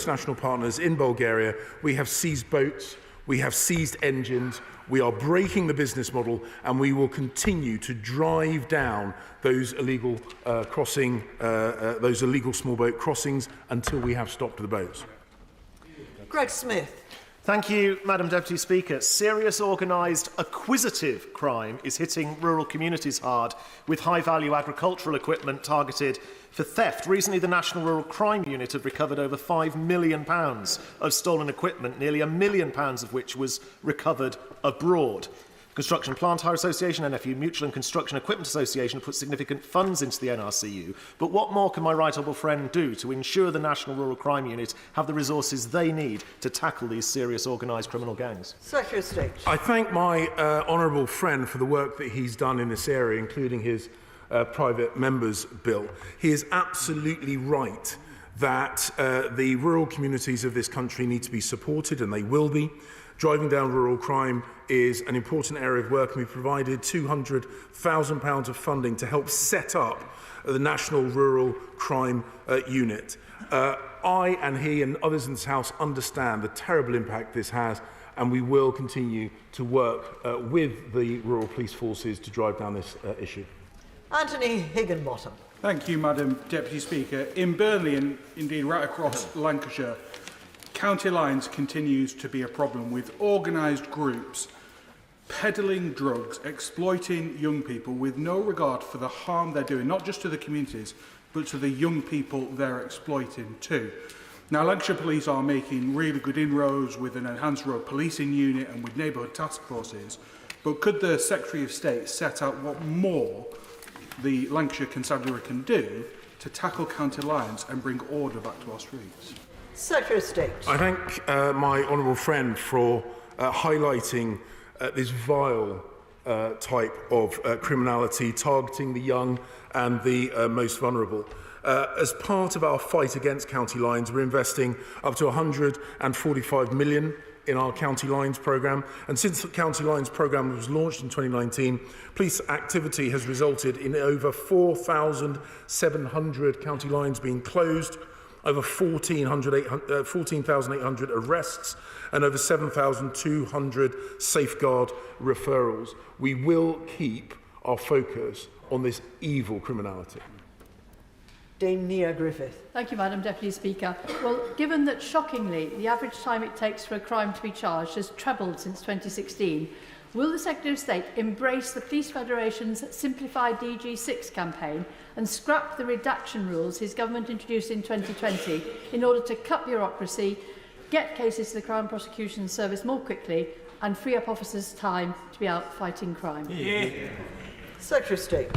international partners in Bulgaria. We have seized boats, we have seized engines, we are breaking the business model, and we will continue to drive down those illegal those illegal small boat crossings until we have stopped the boats. Greg Smith. Thank you, Madam Deputy Speaker. Serious organised acquisitive crime is hitting rural communities hard, with high-value agricultural equipment targeted for theft. Recently, the National Rural Crime Unit have recovered over £5 million of stolen equipment, nearly £1 million of which was recovered abroad. Construction Plant Hire Association, NFU Mutual and Construction Equipment Association have put significant funds into the NRCU. But what more can my right honourable friend do to ensure the National Rural Crime Unit have the resources they need to tackle these serious organised criminal gangs? Secretary of State. I thank my honourable friend for the work that he's done in this area, including his private members' bill. He is absolutely right that the rural communities of this country need to be supported, and they will be. Driving down rural crime is an important area of work, and we've provided £200,000 of funding to help set up the National Rural Crime Unit. I and he and others in this House understand the terrible impact this has, and we will continue to work with the rural police forces to drive down this issue. Anthony Higginbottom. Thank you, Madam Deputy Speaker. In Burnley and indeed right across Lancashire, county lines continues to be a problem, with organised groups peddling drugs, exploiting young people with no regard for the harm they're doing, not just to the communities, but to the young people they're exploiting too. Now, Lancashire Police are making really good inroads with an enhanced road policing unit and with neighbourhood task forces, but could the Secretary of State set out what more the Lancashire Constabulary can do to tackle county lines and bring order back to our streets? Secretary of State. I thank my honourable friend for highlighting this vile type of criminality targeting the young and the most vulnerable. As part of our fight against county lines, we're investing up to £145 million in our County Lines programme. And since the County Lines programme was launched in 2019, police activity has resulted in over 4,700 county lines being closed, over 14,800 arrests, and over 7,200 safeguard referrals. We will keep our focus on this evil criminality. Dame Nia Griffith. Thank you, Madam Deputy Speaker. Well, given that, shockingly, the average time it takes for a crime to be charged has trebled since 2016, will the Secretary of State embrace the Police Federation's Simplified DG6 campaign and scrap the redaction rules his government introduced in 2020 in order to cut bureaucracy, get cases to the Crown Prosecution Service more quickly, and free up officers' time to be out fighting crime? Yeah. Secretary of State.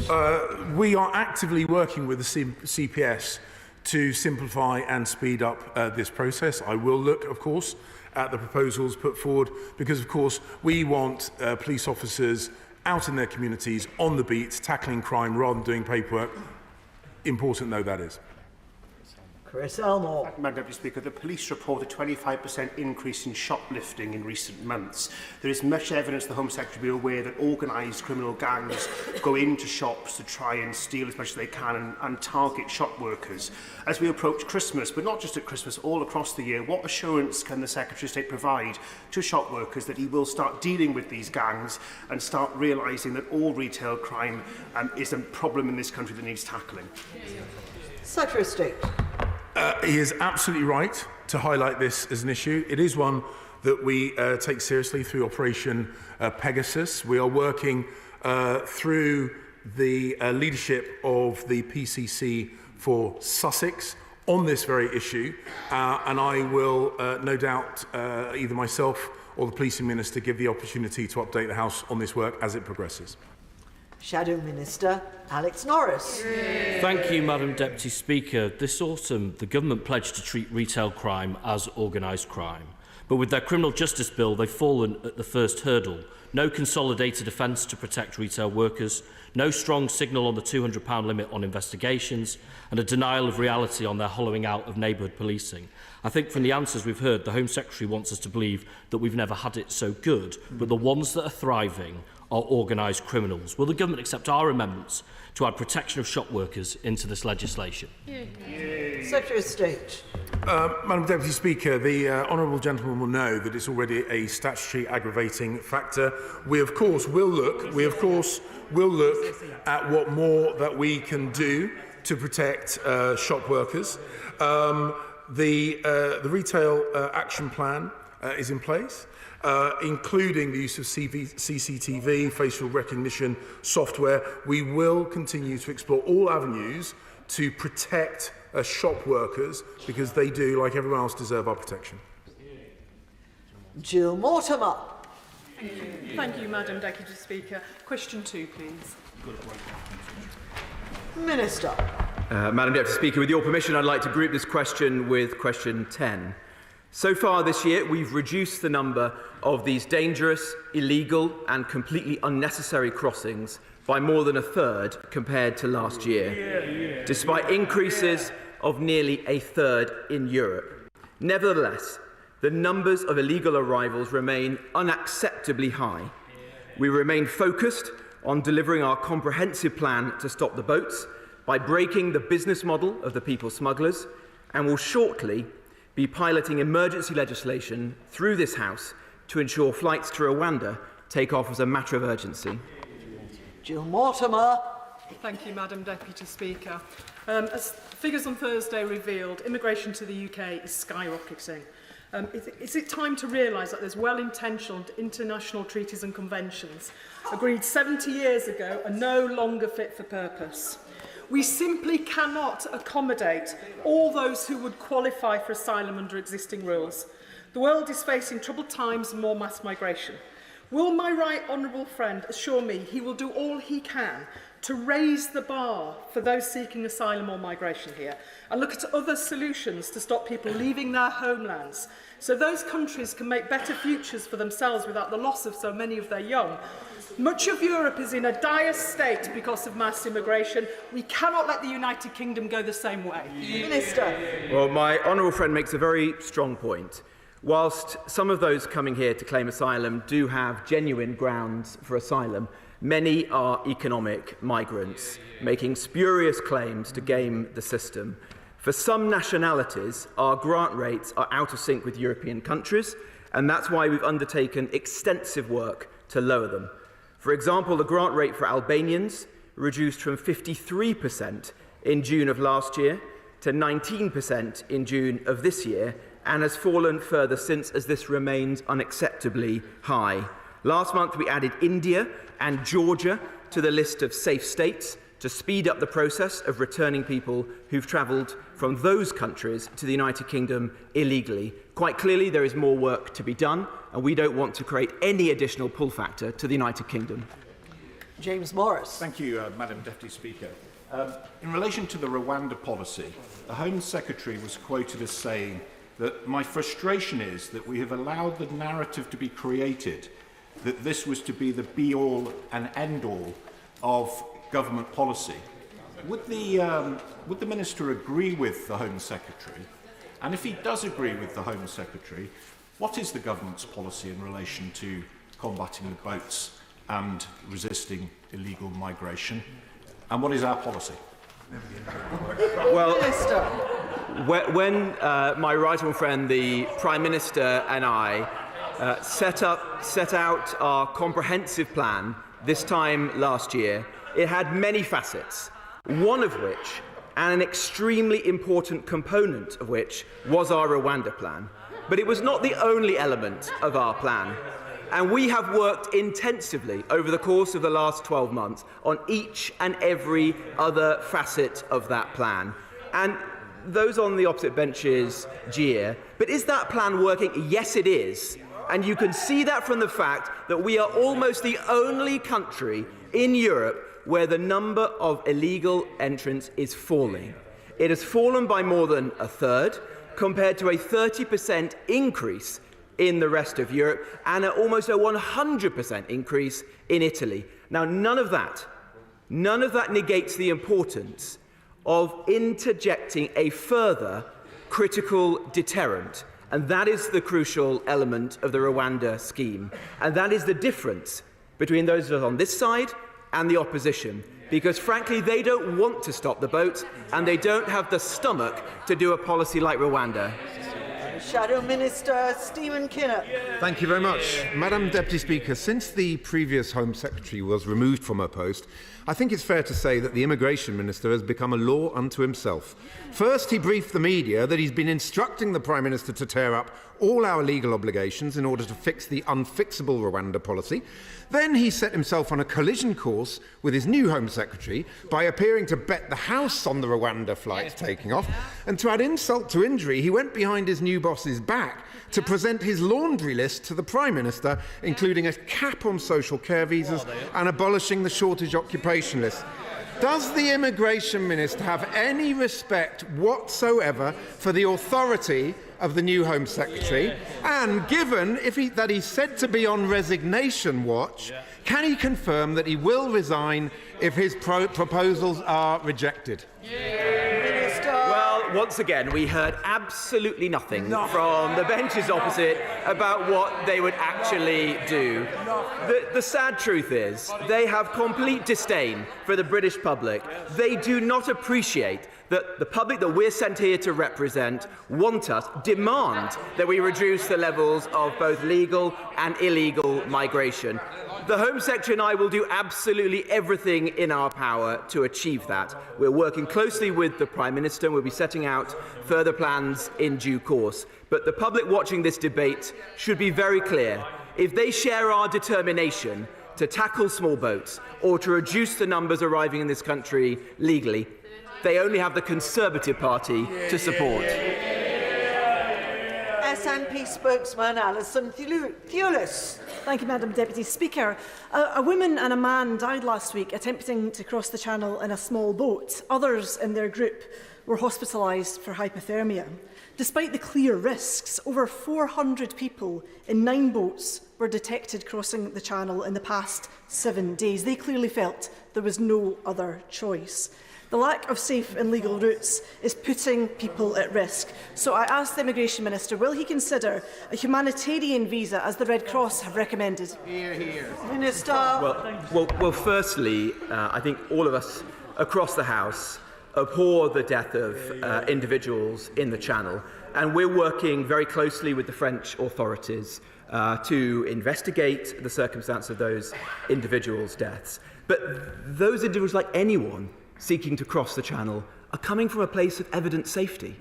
We are actively working with the CPS to simplify and speed up this process. I will look, of course, at the proposals put forward because, of course, we want police officers out in their communities, on the beat, tackling crime rather than doing paperwork. Important though that is. Chris Elmore. Madam Deputy Speaker, the police report a 25% increase in shoplifting in recent months. There is much evidence the Home Secretary will be aware that organised criminal gangs go into shops to try and steal as much as they can and target shop workers. As we approach Christmas, but not just at Christmas, all across the year, what assurance can the Secretary of State provide to shop workers that he will start dealing with these gangs and start realising that all retail crime is a problem in this country that needs tackling? Secretary of State. He is absolutely right to highlight this as an issue. It is one that we take seriously through Operation Pegasus. We are working through the leadership of the PCC for Sussex on this very issue, and I will no doubt either myself or the Policing Minister give the opportunity to update the House on this work as it progresses. Shadow Minister Alex Norris. Thank you, Madam Deputy Speaker. This autumn, the Government pledged to treat retail crime as organised crime. But with their criminal justice bill, they've fallen at the first hurdle. No consolidated offence to protect retail workers, no strong signal on the £200 limit on investigations, and a denial of reality on their hollowing out of neighbourhood policing. I think from the answers we've heard, the Home Secretary wants us to believe that we've never had it so good, but the ones that are thriving are organised criminals. Will the Government accept our amendments to add protection of shop workers into this legislation? Secretary of State. Madam Deputy Speaker, the honourable gentleman will know that it's already a statutory aggravating factor. We of course will look at what more that we can do to protect shop workers. The retail action plan is in place, including the use of CCTV, facial recognition software. We will continue to explore all avenues to protect shop workers, because they do, like everyone else, deserve our protection. Jill Mortimer. Thank you, Madam Deputy Speaker. Question 2, please. Minister. Madam Deputy Speaker, with your permission, I'd like to group this question with question 10. So far this year, we've reduced the number of these dangerous, illegal and completely unnecessary crossings by more than a third compared to last year, despite increases of nearly a third in Europe. Nevertheless, the numbers of illegal arrivals remain unacceptably high. We remain focused on delivering our comprehensive plan to stop the boats by breaking the business model of the people smugglers, and will shortly be piloting emergency legislation through this House to ensure flights to Rwanda take off as a matter of urgency. Jill Mortimer. Thank you, Madam Deputy Speaker. As figures on Thursday revealed, immigration to the UK is skyrocketing. Is it time to realise that there's well-intentioned international treaties and conventions agreed 70 years ago are no longer fit for purpose? We simply cannot accommodate all those who would qualify for asylum under existing rules. The world is facing troubled times and more mass migration. Will my right honourable friend assure me he will do all he can to raise the bar for those seeking asylum or migration here, and look at other solutions to stop people leaving their homelands, so those countries can make better futures for themselves without the loss of so many of their young? Much of Europe is in a dire state because of mass immigration. We cannot let the United Kingdom go the same way. Minister. Well, my honourable friend makes a very strong point. Whilst some of those coming here to claim asylum do have genuine grounds for asylum, many are economic migrants, making spurious claims to game the system. For some nationalities, our grant rates are out of sync with European countries, and that's why we've undertaken extensive work to lower them. For example, the grant rate for Albanians reduced from 53% in June of last year to 19% in June of this year, and has fallen further since, as this remains unacceptably high. Last month, we added India and Georgia to the list of safe states to speed up the process of returning people who've travelled from those countries to the United Kingdom illegally. Quite clearly, there is more work to be done, and we don't want to create any additional pull factor to the United Kingdom. James Morris. Thank you, Madam Deputy Speaker. In relation to the Rwanda policy, the Home Secretary was quoted as saying that my frustration is that we have allowed the narrative to be created that this was to be the be-all and end-all of government policy. Would the Minister agree with the Home Secretary? And if he does agree with the Home Secretary, what is the government's policy in relation to combating the boats and resisting illegal migration? And what is our policy? Well, when my right honourable friend, the Prime Minister, and I set out our comprehensive plan this time last year, it had many facets, one of which, and an extremely important component of which, was our Rwanda plan. But it was not the only element of our plan. And we have worked intensively over the course of the last 12 months on each and every other facet of that plan. And those on the opposite benches jeer, but is that plan working? Yes, it is. And you can see that from the fact that we are almost the only country in Europe where the number of illegal entrants is falling. It has fallen by more than a third, compared to a 30% increase in the rest of Europe, and almost a 100% increase in Italy. Now, none of that negates the importance of interjecting a further critical deterrent, and that is the crucial element of the Rwanda scheme. And that is the difference between those of us on this side and the opposition, because, frankly, they don't want to stop the boats and they don't have the stomach to do a policy like Rwanda. Shadow Minister Stephen Kinnock. Thank you very much. Madam Deputy Speaker, since the previous Home Secretary was removed from her post, I think it's fair to say that the Immigration Minister has become a law unto himself. First, he briefed the media that he's been instructing the Prime Minister to tear up all our legal obligations in order to fix the unfixable Rwanda policy. Then he set himself on a collision course with his new Home Secretary by appearing to bet the house on the Rwanda flights taking off. And to add insult to injury, he went behind his new boss's back to present his laundry list to the Prime Minister, including a cap on social care visas and abolishing the shortage occupation list. Does the Immigration Minister have any respect whatsoever for the authority of the new Home Secretary? And given that he's said to be on resignation watch, can he confirm that he will resign if his proposals are rejected? Well, once again, we heard absolutely nothing from the benches opposite about what they would actually do. The sad truth is they have complete disdain for the British public. They do not appreciate that the public that we're sent here to represent want us, demand that we reduce the levels of both legal and illegal migration. The Home Secretary and I will do absolutely everything in our power to achieve that. We're working closely with the Prime Minister and we'll be setting out further plans in due course. But the public watching this debate should be very clear. If they share our determination to tackle small boats or to reduce the numbers arriving in this country legally, they only have the Conservative Party to support. SNP spokesman Alison Thewlis. Thank you, Madam Deputy Speaker. A woman and a man died last week attempting to cross the Channel in a small boat. Others in their group were hospitalised for hypothermia. Despite the clear risks, over 400 people in 9 boats were detected crossing the Channel in the past 7 days. They clearly felt there was no other choice. The lack of safe and legal routes is putting people at risk. So I ask the Immigration Minister, will he consider a humanitarian visa as the Red Cross have recommended? Hear, hear. Minister. Well, firstly, I think all of us across the House abhor the death of individuals in the Channel, and we're working very closely with the French authorities to investigate the circumstance of those individuals' deaths. But those individuals, like anyone seeking to cross the Channel, are coming from a place of evident safety.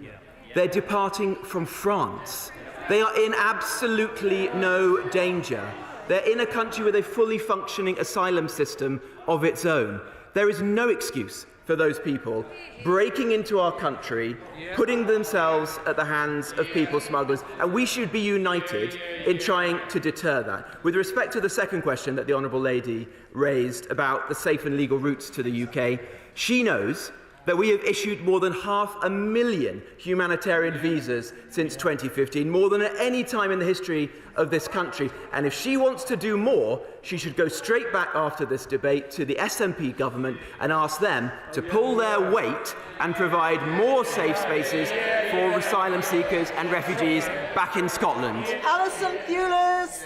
They're departing from France. They are in absolutely no danger. They're in a country with a fully functioning asylum system of its own. There is no excuse for those people breaking into our country, putting themselves at the hands of people smugglers, and we should be united in trying to deter that. With respect to the second question that the Honourable Lady raised about the safe and legal routes to the UK, she knows that we have issued more than 500,000 humanitarian visas since 2015, more than at any time in the history of this country. And if she wants to do more, she should go straight back after this debate to the SNP government and ask them to pull their weight and provide more safe spaces for asylum seekers and refugees back in Scotland. Alison Thewlis.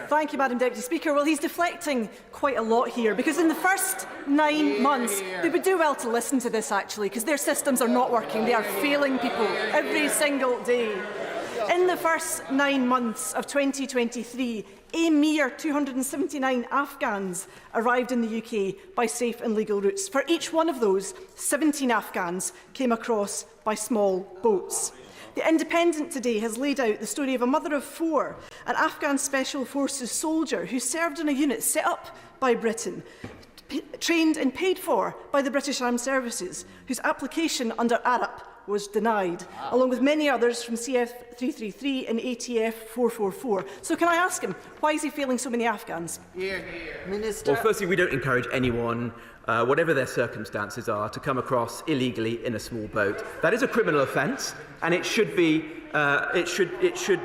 Thank you, Madam Deputy Speaker. Well, he's deflecting quite a lot here, because in the first 9 months, they would do well to listen to this, actually, because their systems are not working. They are failing people every single day. In the first 9 months of 2023, a mere 279 Afghans arrived in the UK by safe and legal routes. For each one of those, 17 Afghans came across by small boats. The Independent today has laid out the story of a mother of 4, an Afghan Special Forces soldier who served in a unit set up by Britain, trained and paid for by the British Armed Services, whose application under ARAP was denied, along with many others from CF 333 and ATF 444. So can I ask him, why is he failing so many Afghans? Minister. Well, firstly, we don't encourage anyone, whatever their circumstances are, to come across illegally in a small boat. That is a criminal offence, and it should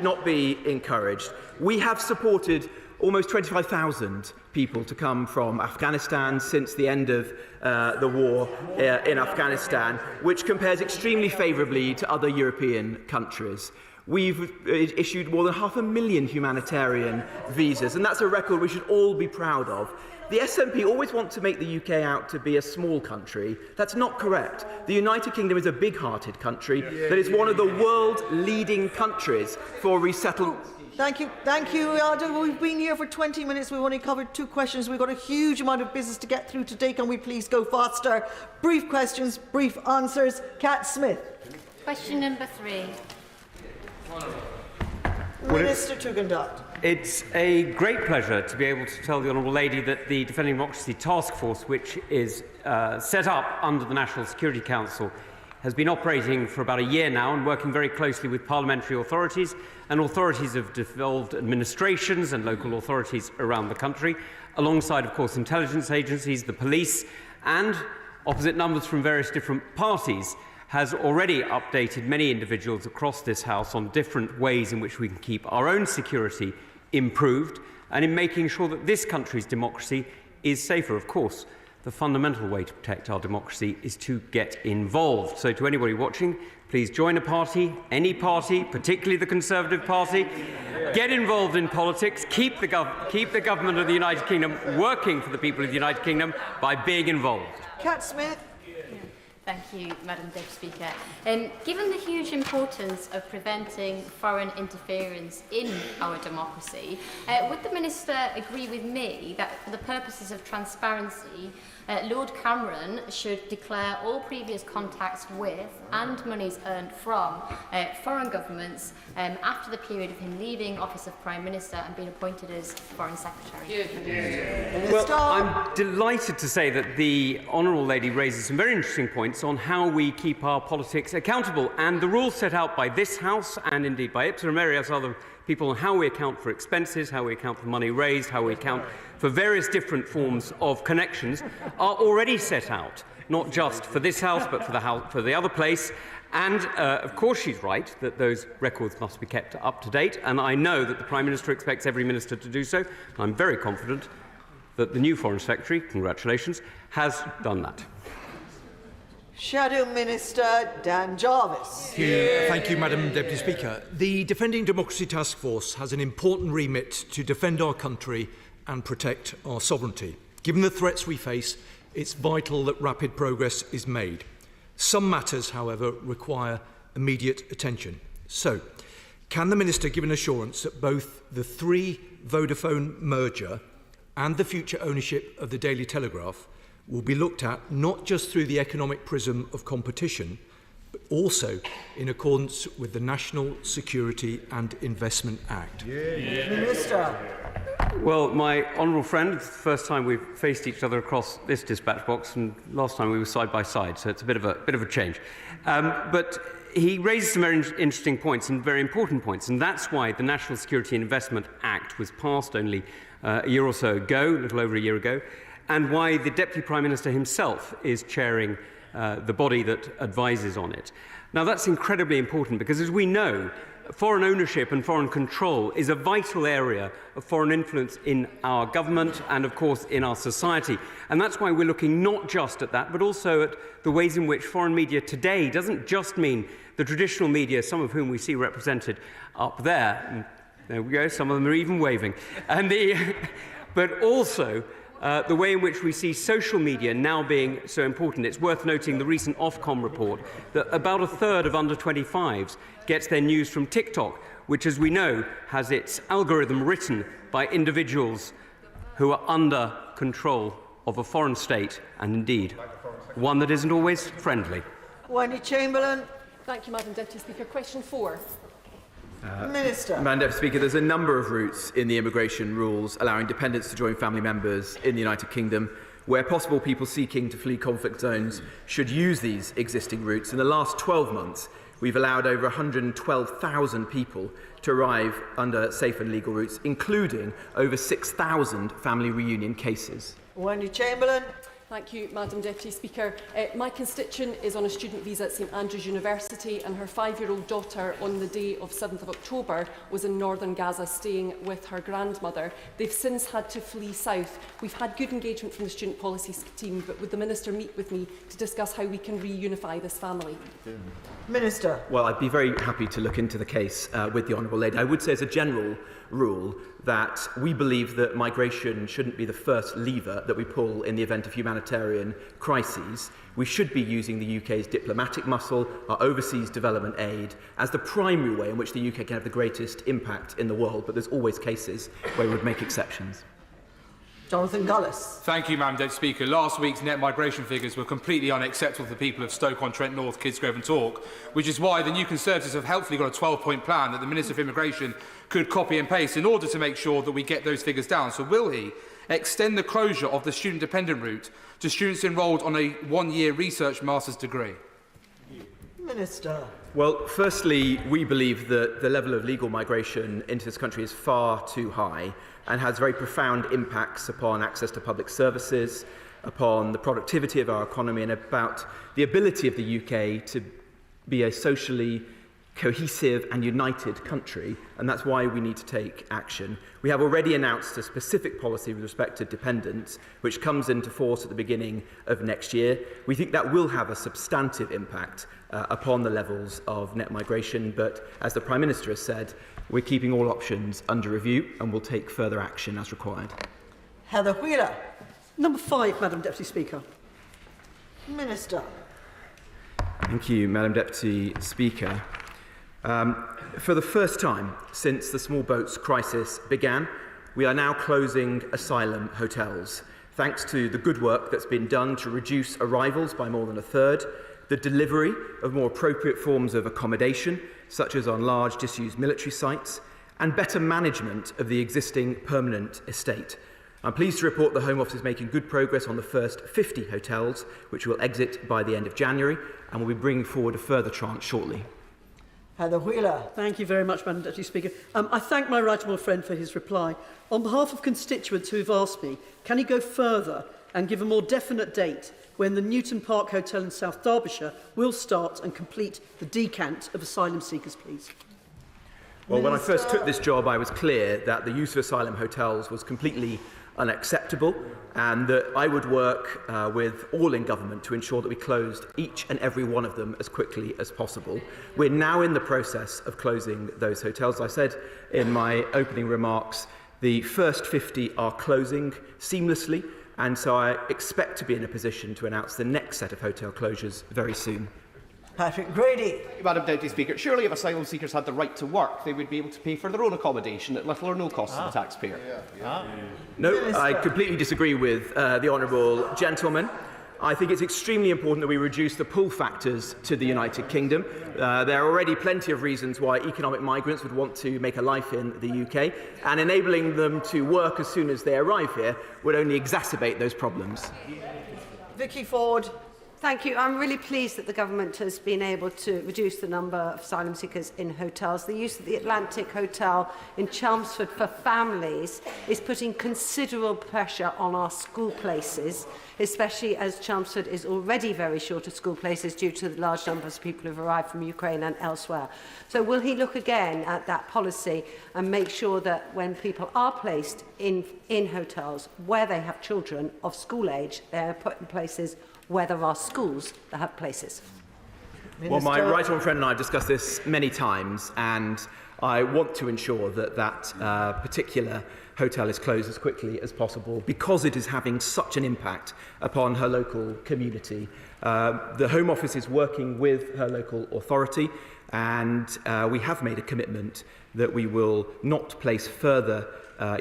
not be encouraged. We have supported almost 25,000 people to come from Afghanistan since the end of the war in Afghanistan, which compares extremely favourably to other European countries. We've issued more than 500,000 humanitarian visas, and that's a record we should all be proud of. The SNP always want to make the UK out to be a small country. That's not correct. The United Kingdom is a big-hearted country that is one of the world's leading countries for resettlement. Thank you, Aldo. We've been here for 20 minutes. We've only covered 2 questions. We've got a huge amount of business to get through today. Can we please go faster? Brief questions, brief answers. Kat Smith. Question number 3. Minister to conduct. It's a great pleasure to be able to tell the Honourable Lady that the Defending Democracy Task Force, which is set up under the National Security Council, has been operating for about a year now and working very closely with parliamentary authorities and authorities of devolved administrations and local authorities around the country, alongside, of course, intelligence agencies, the police, and opposite numbers from various different parties, has already updated many individuals across this House on different ways in which we can keep our own security improved and in making sure that this country's democracy is safer. Of course, the fundamental way to protect our democracy is to get involved. So to anybody watching, please join a party, any party, particularly the Conservative Party. Get involved in politics. Keep the government of the United Kingdom working for the people of the United Kingdom by being involved. Kat Smith. Thank you, Madam Deputy Speaker. Given the huge importance of preventing foreign interference in our democracy, would the Minister agree with me that for the purposes of transparency, Lord Cameron should declare all previous contacts with and monies earned from foreign governments after the period of him leaving office of Prime Minister and being appointed as Foreign Secretary? Well, I'm delighted to say that the Honourable Lady raises some very interesting points on how we keep our politics accountable, and the rules set out by this House and indeed by Ipsa and various other people on how we account for expenses, how we account for money raised, how we account for various different forms of connections are already set out, not just for this House but for the other place. And of course she's right that those records must be kept up to date, and I know that the Prime Minister expects every minister to do so. I'm very confident that the new Foreign Secretary, congratulations, has done that. Shadow Minister Dan Jarvis. Thank you, Madam Deputy Speaker. The Defending Democracy Task Force has an important remit to defend our country and protect our sovereignty. Given the threats we face, it's vital that rapid progress is made. Some matters, however, require immediate attention. So, can the Minister give an assurance that both the Three Vodafone merger and the future ownership of the Daily Telegraph will be looked at not just through the economic prism of competition, but also in accordance with the National Security and Investment Act? Minister. Well, my honourable friend, it's the first time we've faced each other across this dispatch box, and last time we were side by side, so it's a bit of a change. But he raises some very interesting points and very important points, and that's why the National Security and Investment Act was passed only a year or so ago, a little over a year ago, and why the Deputy Prime Minister himself is chairing the body that advises on it. Now, that's incredibly important because, as we know, foreign ownership and foreign control is a vital area of foreign influence in our government and, of course, in our society. And that's why we're looking not just at that, but also at the ways in which foreign media today doesn't just mean the traditional media, some of whom we see represented up there. And there we go, some of them are even waving. But also the way in which we see social media now being so important. It's worth noting the recent Ofcom report that about a third of under-25s gets their news from TikTok, which, as we know, has its algorithm written by individuals who are under control of a foreign state, and indeed one that isn't always friendly. Wendy Chamberlain. Thank you, Madam Deputy Speaker. Question 4. Minister. Madam Deputy Speaker, there's a number of routes in the immigration rules allowing dependents to join family members in the United Kingdom. Where possible, people seeking to flee conflict zones should use these existing routes. In the last 12 months, we've allowed over 112,000 people to arrive under safe and legal routes, including over 6,000 family reunion cases. Wendy Chamberlain. Thank you, Madam Deputy Speaker. My constituent is on a student visa at St Andrews University, and her 5-year-old daughter on the day of 7th of October was in northern Gaza staying with her grandmother. They've since had to flee south. We've had good engagement from the student policy team, but would the Minister meet with me to discuss how we can reunify this family? Minister. Well, I'd be very happy to look into the case with the Honourable Lady. I would say as a general rule that we believe that migration shouldn't be the first lever that we pull in the event of humanitarian crises. We should be using the UK's diplomatic muscle, our overseas development aid, as the primary way in which the UK can have the greatest impact in the world, but there's always cases where we would make exceptions. Jonathan Gullis. Thank you, Madam Deputy Speaker. Last week's net migration figures were completely unacceptable to the people of Stoke-on-Trent North, Kidsgrove and Tork, which is why the New Conservatives have helpfully got a 12-point plan that the Minister for Immigration could copy and paste in order to make sure that we get those figures down. So will he extend the closure of the student-dependent route to students enrolled on a one-year research master's degree? Minister. Well, firstly, we believe that the level of legal migration into this country is far too high and has very profound impacts upon access to public services, upon the productivity of our economy, and about the ability of the UK to be a socially cohesive and united country, and that's why we need to take action. We have already announced a specific policy with respect to dependents, which comes into force at the beginning of next year. We think that will have a substantive impact upon the levels of net migration, but as the Prime Minister has said, we're keeping all options under review and will take further action as required. Heather Wheeler. Number 5, Madam Deputy Speaker. Minister. Thank you, Madam Deputy Speaker. For the first time since the small boats crisis began, we are now closing asylum hotels, thanks to the good work that's been done to reduce arrivals by more than a third, the delivery of more appropriate forms of accommodation, such as on large disused military sites, and better management of the existing permanent estate. I'm pleased to report the Home Office is making good progress on the first 50 hotels, which will exit by the end of January, and will be bringing forward a further tranche shortly. Heather Wheeler. Thank you very much, Madam Deputy Speaker. I thank my right honourable friend for his reply. On behalf of constituents who have asked me, can he go further and give a more definite date when the Newton Park Hotel in South Derbyshire will start and complete the decant of asylum seekers, please? Well, when I first took this job, I was clear that the use of asylum hotels was completely unacceptable, and that I would work with all in government to ensure that we closed each and every one of them as quickly as possible. We're now in the process of closing those hotels. As I said in my opening remarks, the first 50 are closing seamlessly, and so I expect to be in a position to announce the next set of hotel closures very soon. Patrick Grady. Madam Deputy Speaker, surely if asylum seekers had the right to work, they would be able to pay for their own accommodation at little or no cost to the taxpayer. No, I completely disagree with the honourable gentleman. I think it's extremely important that we reduce the pull factors to the United Kingdom. There are already plenty of reasons why economic migrants would want to make a life in the UK, and enabling them to work as soon as they arrive here would only exacerbate those problems. Vicky Ford. Thank you. I'm really pleased that the government has been able to reduce the number of asylum seekers in hotels. The use of the Atlantic Hotel in Chelmsford for families is putting considerable pressure on our school places, especially as Chelmsford is already very short of school places due to the large numbers of people who have arrived from Ukraine and elsewhere. So will he look again at that policy and make sure that when people are placed in hotels where they have children of school age, they are put in places where there are schools that have places? Well, my right honourable friend and I have discussed this many times, and I want to ensure that that particular hotel is closed as quickly as possible because it is having such an impact upon her local community. The Home Office is working with her local authority, and we have made a commitment that we will not place further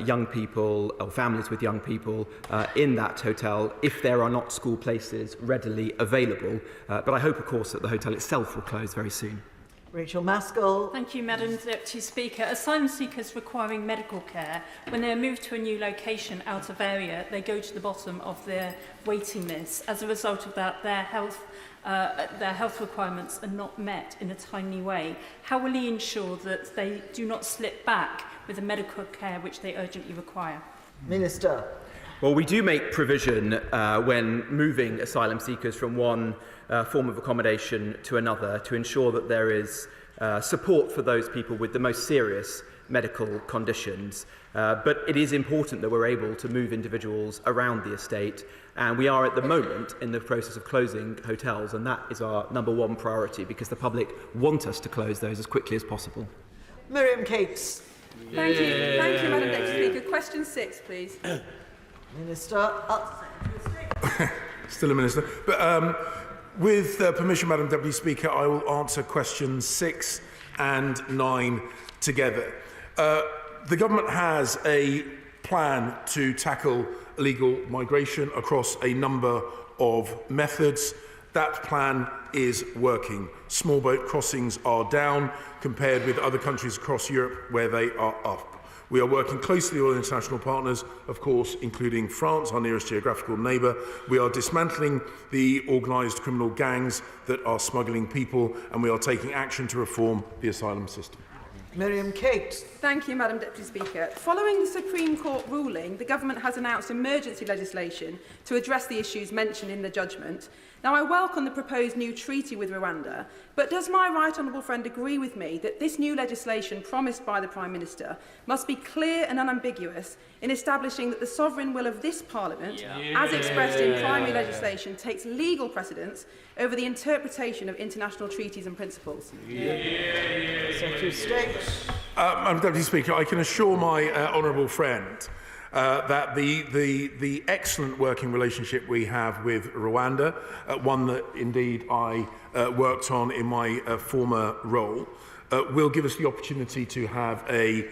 young people or families with young people in that hotel if there are not school places readily available. But I hope, of course, that the hotel itself will close very soon. Rachel Maskell. Thank you, Madam Deputy Speaker. Asylum seekers requiring medical care, when they are moved to a new location out of area, they go to the bottom of their waiting list. As a result of that, their health requirements are not met in a timely way. How will he ensure that they do not slip back with the medical care which they urgently require? Minister. Well, we do make provision when moving asylum seekers from one form of accommodation to another to ensure that there is support for those people with the most serious medical conditions. But it is important that we're able to move individuals around the estate, and we are at the moment in the process of closing hotels, and that is our number one priority because the public want us to close those as quickly as possible. Miriam Cates. Thank you, Madam Deputy Speaker. Question 6, please. Minister. Still a minister. But with permission, Madam Deputy Speaker, I will answer questions 6 and 9 together. The government has a plan to tackle illegal migration across a number of methods. That plan is working. Small boat crossings are down compared with other countries across Europe where they are up. We are working closely with international partners, of course, including France, our nearest geographical neighbour. We are dismantling the organised criminal gangs that are smuggling people, and we are taking action to reform the asylum system. Miriam Cates. Thank you, Madam Deputy Speaker. Following the Supreme Court ruling, the Government has announced emergency legislation to address the issues mentioned in the judgment. Now, I welcome the proposed new treaty with Rwanda, but does my right honourable friend agree with me that this new legislation promised by the Prime Minister must be clear and unambiguous in establishing that the sovereign will of this Parliament, as expressed in primary legislation, takes legal precedence over the interpretation of international treaties and principles? Secretary of State. Madam Deputy Speaker, I can assure my honourable friend that the excellent working relationship we have with Rwanda, one that indeed I worked on in my former role, will give us the opportunity to have a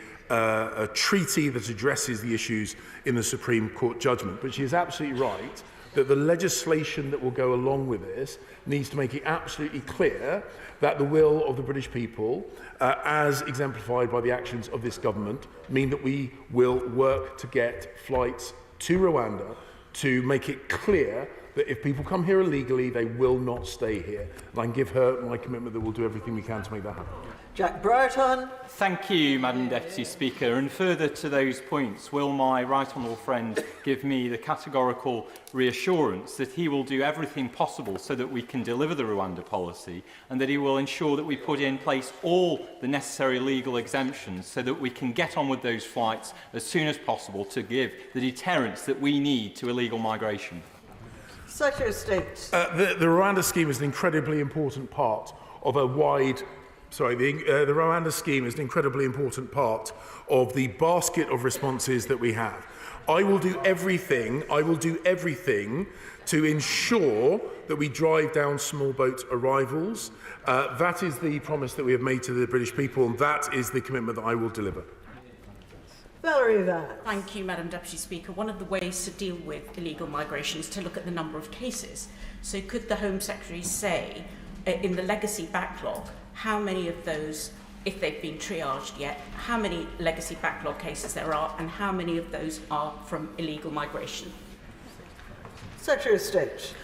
treaty that addresses the issues in the Supreme Court judgment. But she is absolutely right that the legislation that will go along with this needs to make it absolutely clear that the will of the British people, as exemplified by the actions of this government, mean that we will work to get flights to Rwanda to make it clear that if people come here illegally, they will not stay here. And I can give her my commitment that we'll do everything we can to make that happen. Jack Brereton. Thank you, Madam Deputy Speaker. And further to those points, will my right honourable friend give me the categorical reassurance that he will do everything possible so that we can deliver the Rwanda policy, and that he will ensure that we put in place all the necessary legal exemptions so that we can get on with those flights as soon as possible to give the deterrence that we need to illegal migration? Secretary of State. The Rwanda scheme is an incredibly important part of a wide... Sorry, the Rwanda scheme is an incredibly important part of the basket of responses that we have. I will do everything to ensure that we drive down small boat arrivals. That is the promise that we have made to the British people, and that is the commitment that I will deliver. Valerie Vance. Thank you, Madam Deputy Speaker. One of the ways to deal with illegal migration is to look at the number of cases. So could the Home Secretary say, in the legacy backlog, how many of those, if they've been triaged yet, how many legacy backlog cases there are, and how many of those are from illegal migration? Secretary of State.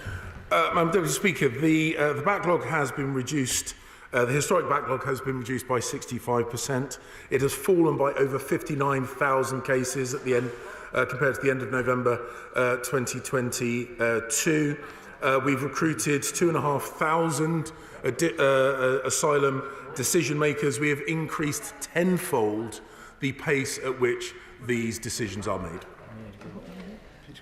Madam Deputy Speaker, the backlog has been reduced. The historic backlog has been reduced by 65%. It has fallen by over 59,000 cases at the end, compared to the end of November 2022. We've recruited 2,500 asylum decision makers. We have increased tenfold the pace at which these decisions are made.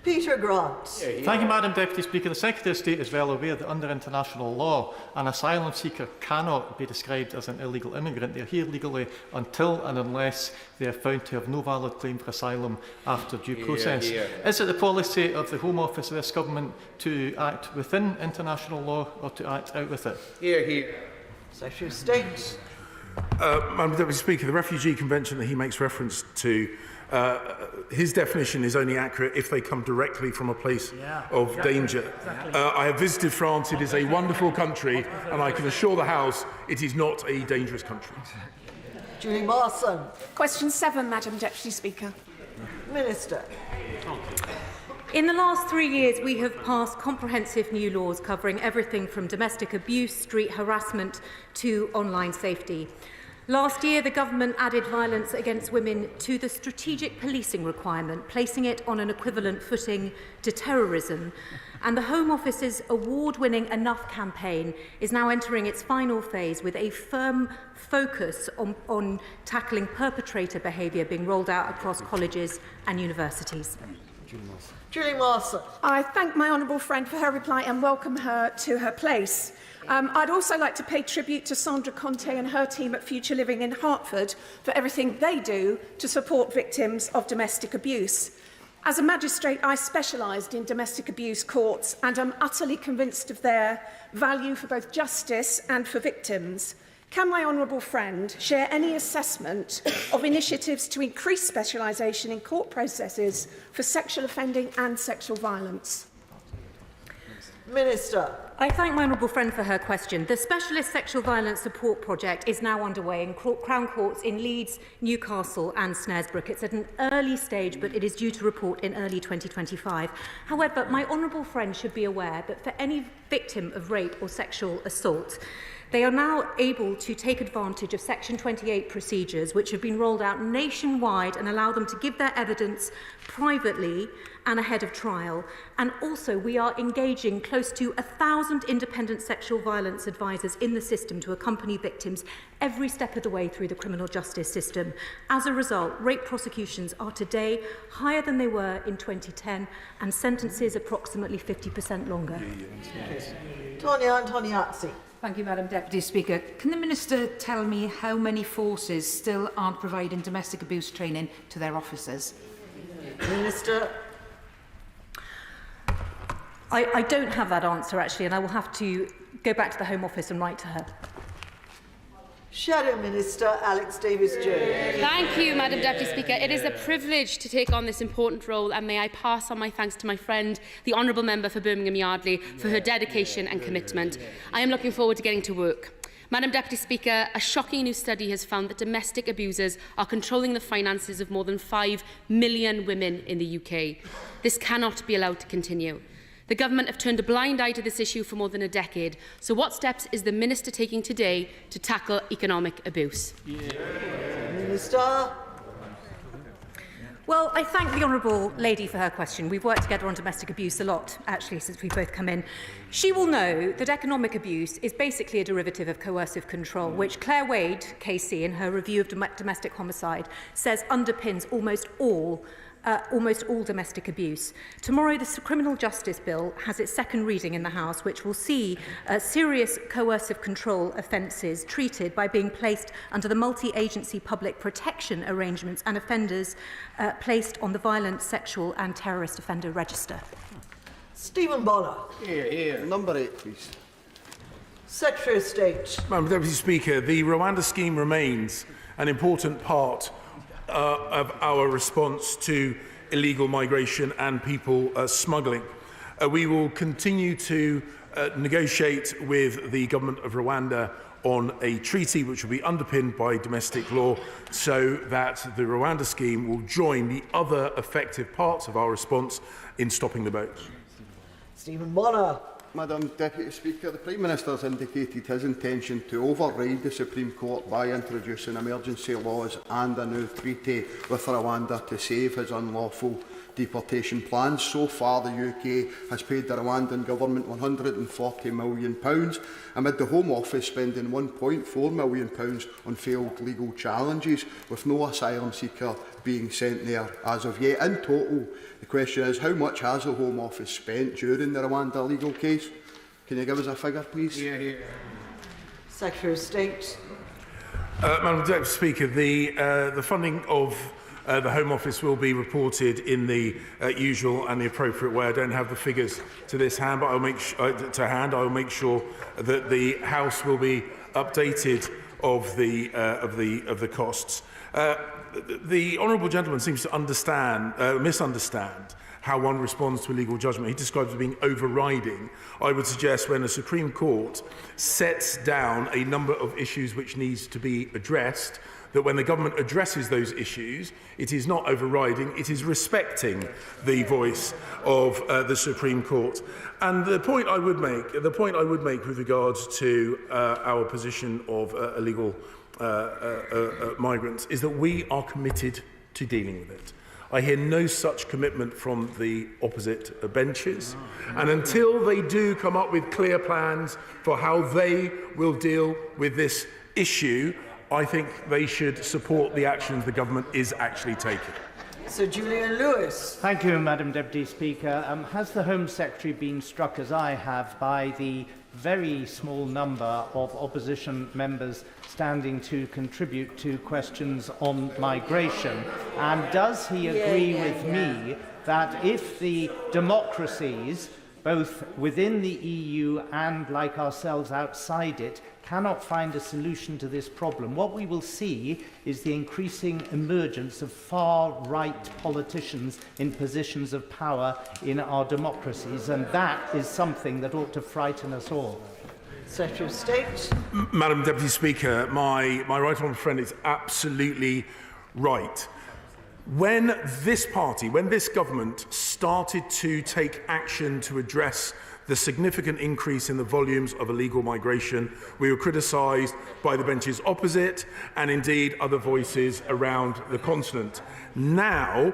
Peter Grant. Thank you, Madam Deputy Speaker. The Secretary of State is well aware that under international law, an asylum seeker cannot be described as an illegal immigrant. They are here legally until and unless they are found to have no valid claim for asylum after due process. Is it the policy of the Home Office of this Government to act within international law or to act out with it? Hear, hear. Secretary of State. Madam Deputy Speaker, the Refugee Convention that he makes reference to, his definition is only accurate if they come directly from a place of danger. I have visited France. It is a wonderful country, and I can assure the House it is not a dangerous country. Julie Marson. Question 7, Madam Deputy Speaker. Minister. In the last 3 years, we have passed comprehensive new laws covering everything from domestic abuse, street harassment to online safety. Last year, the government added violence against women to the strategic policing requirement, placing it on an equivalent footing to terrorism. And the Home Office's award-winning Enough campaign is now entering its final phase with a firm focus on tackling perpetrator behaviour being rolled out across colleges and universities. Julie Marson. I thank my honourable friend for her reply and welcome her to her place. I'd also like to pay tribute to Sandra Conte and her team at Future Living in Hertford for everything they do to support victims of domestic abuse. As a magistrate, I specialised in domestic abuse courts and am utterly convinced of their value for both justice and for victims. Can my honourable friend share any assessment of initiatives to increase specialisation in court processes for sexual offending and sexual violence? Minister. I thank my honourable friend for her question. The Specialist Sexual Violence Support Project is now underway in Crown Courts in Leeds, Newcastle and Snaresbrook. It's at an early stage, but it is due to report in early 2025. However, my honourable friend should be aware that for any victim of rape or sexual assault, they are now able to take advantage of Section 28 procedures, which have been rolled out nationwide and allow them to give their evidence privately and ahead of trial. And also, we are engaging close to 1,000 independent sexual violence advisors in the system to accompany victims every step of the way through the criminal justice system. As a result, rape prosecutions are today higher than they were in 2010 and sentences approximately 50% longer. Tonya Antoniazzi. Thank you, Madam Deputy Speaker. Can the Minister tell me how many forces still aren't providing domestic abuse training to their officers? Minister. I don't have that answer, actually, and I will have to go back to the Home Office and write to her. Shadow Minister Alex Davis-Jones. Thank you, Madam Deputy Speaker. It is a privilege to take on this important role, and may I pass on my thanks to my friend, the Honourable Member for Birmingham Yardley, for her dedication and commitment. I am looking forward to getting to work. Madam Deputy Speaker, a shocking new study has found that domestic abusers are controlling the finances of more than 5 million women in the UK. This cannot be allowed to continue. The Government have turned a blind eye to this issue for more than a decade. So what steps is the Minister taking today to tackle economic abuse? Minister. Well, I thank the Honourable Lady for her question. We've worked together on domestic abuse a lot, actually, since we've both come in. She will know that economic abuse is basically a derivative of coercive control, which Claire Wade, KC, in her review of domestic homicide, says underpins almost all domestic abuse. Tomorrow, the Criminal Justice Bill has its second reading in the House, which will see serious coercive control offences treated by being placed under the multi-agency public protection arrangements and offenders placed on the violent, sexual and terrorist offender register. Stephen Bonner. Number 8, please. Secretary of State. Madam Deputy Speaker, the Rwanda scheme remains an important part of our response to illegal migration and people smuggling. We will continue to negotiate with the government of Rwanda on a treaty which will be underpinned by domestic law so that the Rwanda scheme will join the other effective parts of our response in stopping the boats. Stephen Bonner. Madam Deputy Speaker, the Prime Minister has indicated his intention to override the Supreme Court by introducing emergency laws and a new treaty with Rwanda to save his unlawful deportation plans. So far, the UK has paid the Rwandan government £140 million, amid the Home Office spending £1.4 million on failed legal challenges, with no asylum seeker being sent there as of yet. In total, the question is, how much has the Home Office spent during the Rwanda legal case? Can you give us a figure, please? Secretary of State. Madam Deputy Speaker, the funding of the Home Office will be reported in the usual and the appropriate way. I don't have the figures to this hand, but I'll make sure that the House will be updated of the costs. The honourable gentleman seems to misunderstand how one responds to a legal judgment. He describes it as being overriding. I would suggest when the Supreme Court sets down a number of issues which needs to be addressed, that when the government addresses those issues, it is not overriding, it is respecting the voice of the Supreme Court. And the point I would make with regards to our position of illegal migrants is that we are committed to dealing with it. I hear no such commitment from the opposite benches. And until they do come up with clear plans for how they will deal with this issue, I think they should support the actions the government is actually taking. Sir Julian Lewis. Thank you, Madam Deputy Speaker. Has the Home Secretary been struck, as I have, by the very small number of opposition members standing to contribute to questions on migration? And does he agree with me that if the democracies, both within the EU and, like ourselves, outside it, cannot find a solution to this problem, what we will see is the increasing emergence of far-right politicians in positions of power in our democracies, and that is something that ought to frighten us all. Secretary of State. Madam Deputy Speaker, my right honourable friend is absolutely right. When this party, when this government started to take action to address the significant increase in the volumes of illegal migration, we were criticised by the benches opposite and indeed other voices around the continent. Now,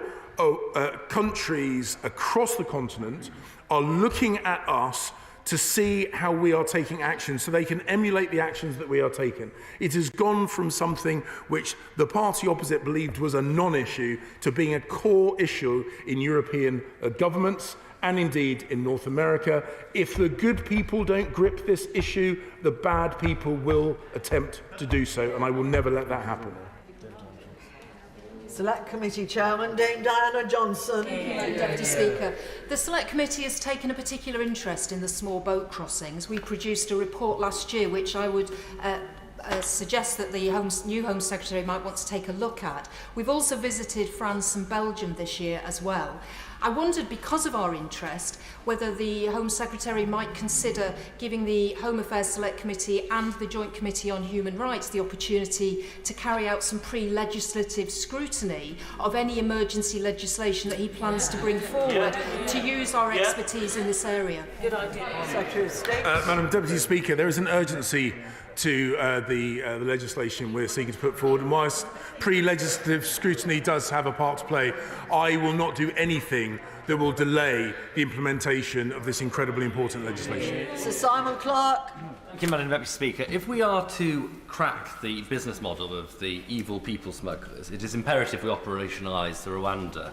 countries across the continent are looking at us to see how we are taking action so they can emulate the actions that we are taking. It has gone from something which the party opposite believed was a non-issue to being a core issue in European governments and indeed in North America. If the good people don't grip this issue, the bad people will attempt to do so, and I will never let that happen. Select Committee Chairman, Dame Diana Johnson. Deputy Speaker, the Select Committee has taken a particular interest in the small boat crossings. We produced a report last year which I would suggest that the new Home Secretary might want to take a look at. We've also visited France and Belgium this year as well. I wondered, because of our interest, whether the Home Secretary might consider giving the Home Affairs Select Committee and the Joint Committee on Human Rights the opportunity to carry out some pre-legislative scrutiny of any emergency legislation that he plans to bring forward to use our expertise in this area. Good idea. Secretary of State. Madam Deputy Speaker, there is an urgency to the legislation we're seeking to put forward. And whilst pre-legislative scrutiny does have a part to play, I will not do anything that will delay the implementation of this incredibly important legislation. Sir Simon Clarke. Thank you, Madam Deputy Speaker. If we are to crack the business model of the evil people smugglers, it is imperative we operationalise the Rwanda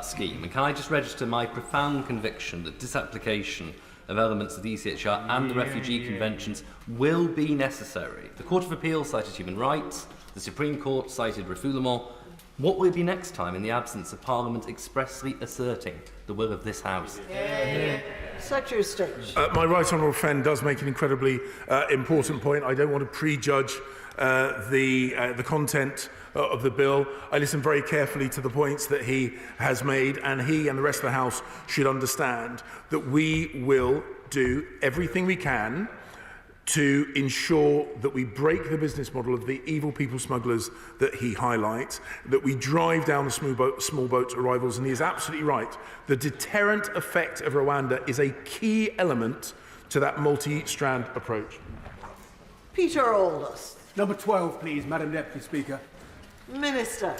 scheme. And can I just register my profound conviction that disapplication of elements of the ECHR and the refugee conventions will be necessary. The Court of Appeal cited human rights, the Supreme Court cited refoulement. What will it be next time in the absence of Parliament expressly asserting the will of this House? Secretary of State. My right honourable friend does make an incredibly important point. I don't want to prejudge the content of the bill. I listened very carefully to the points that he has made, and he and the rest of the House should understand that we will do everything we can to ensure that we break the business model of the evil people smugglers that he highlights, that we drive down the small boat arrivals, and he is absolutely right. The deterrent effect of Rwanda is a key element to that multi-strand approach. Peter Aldous. Number 12, please, Madam Deputy Speaker. Minister.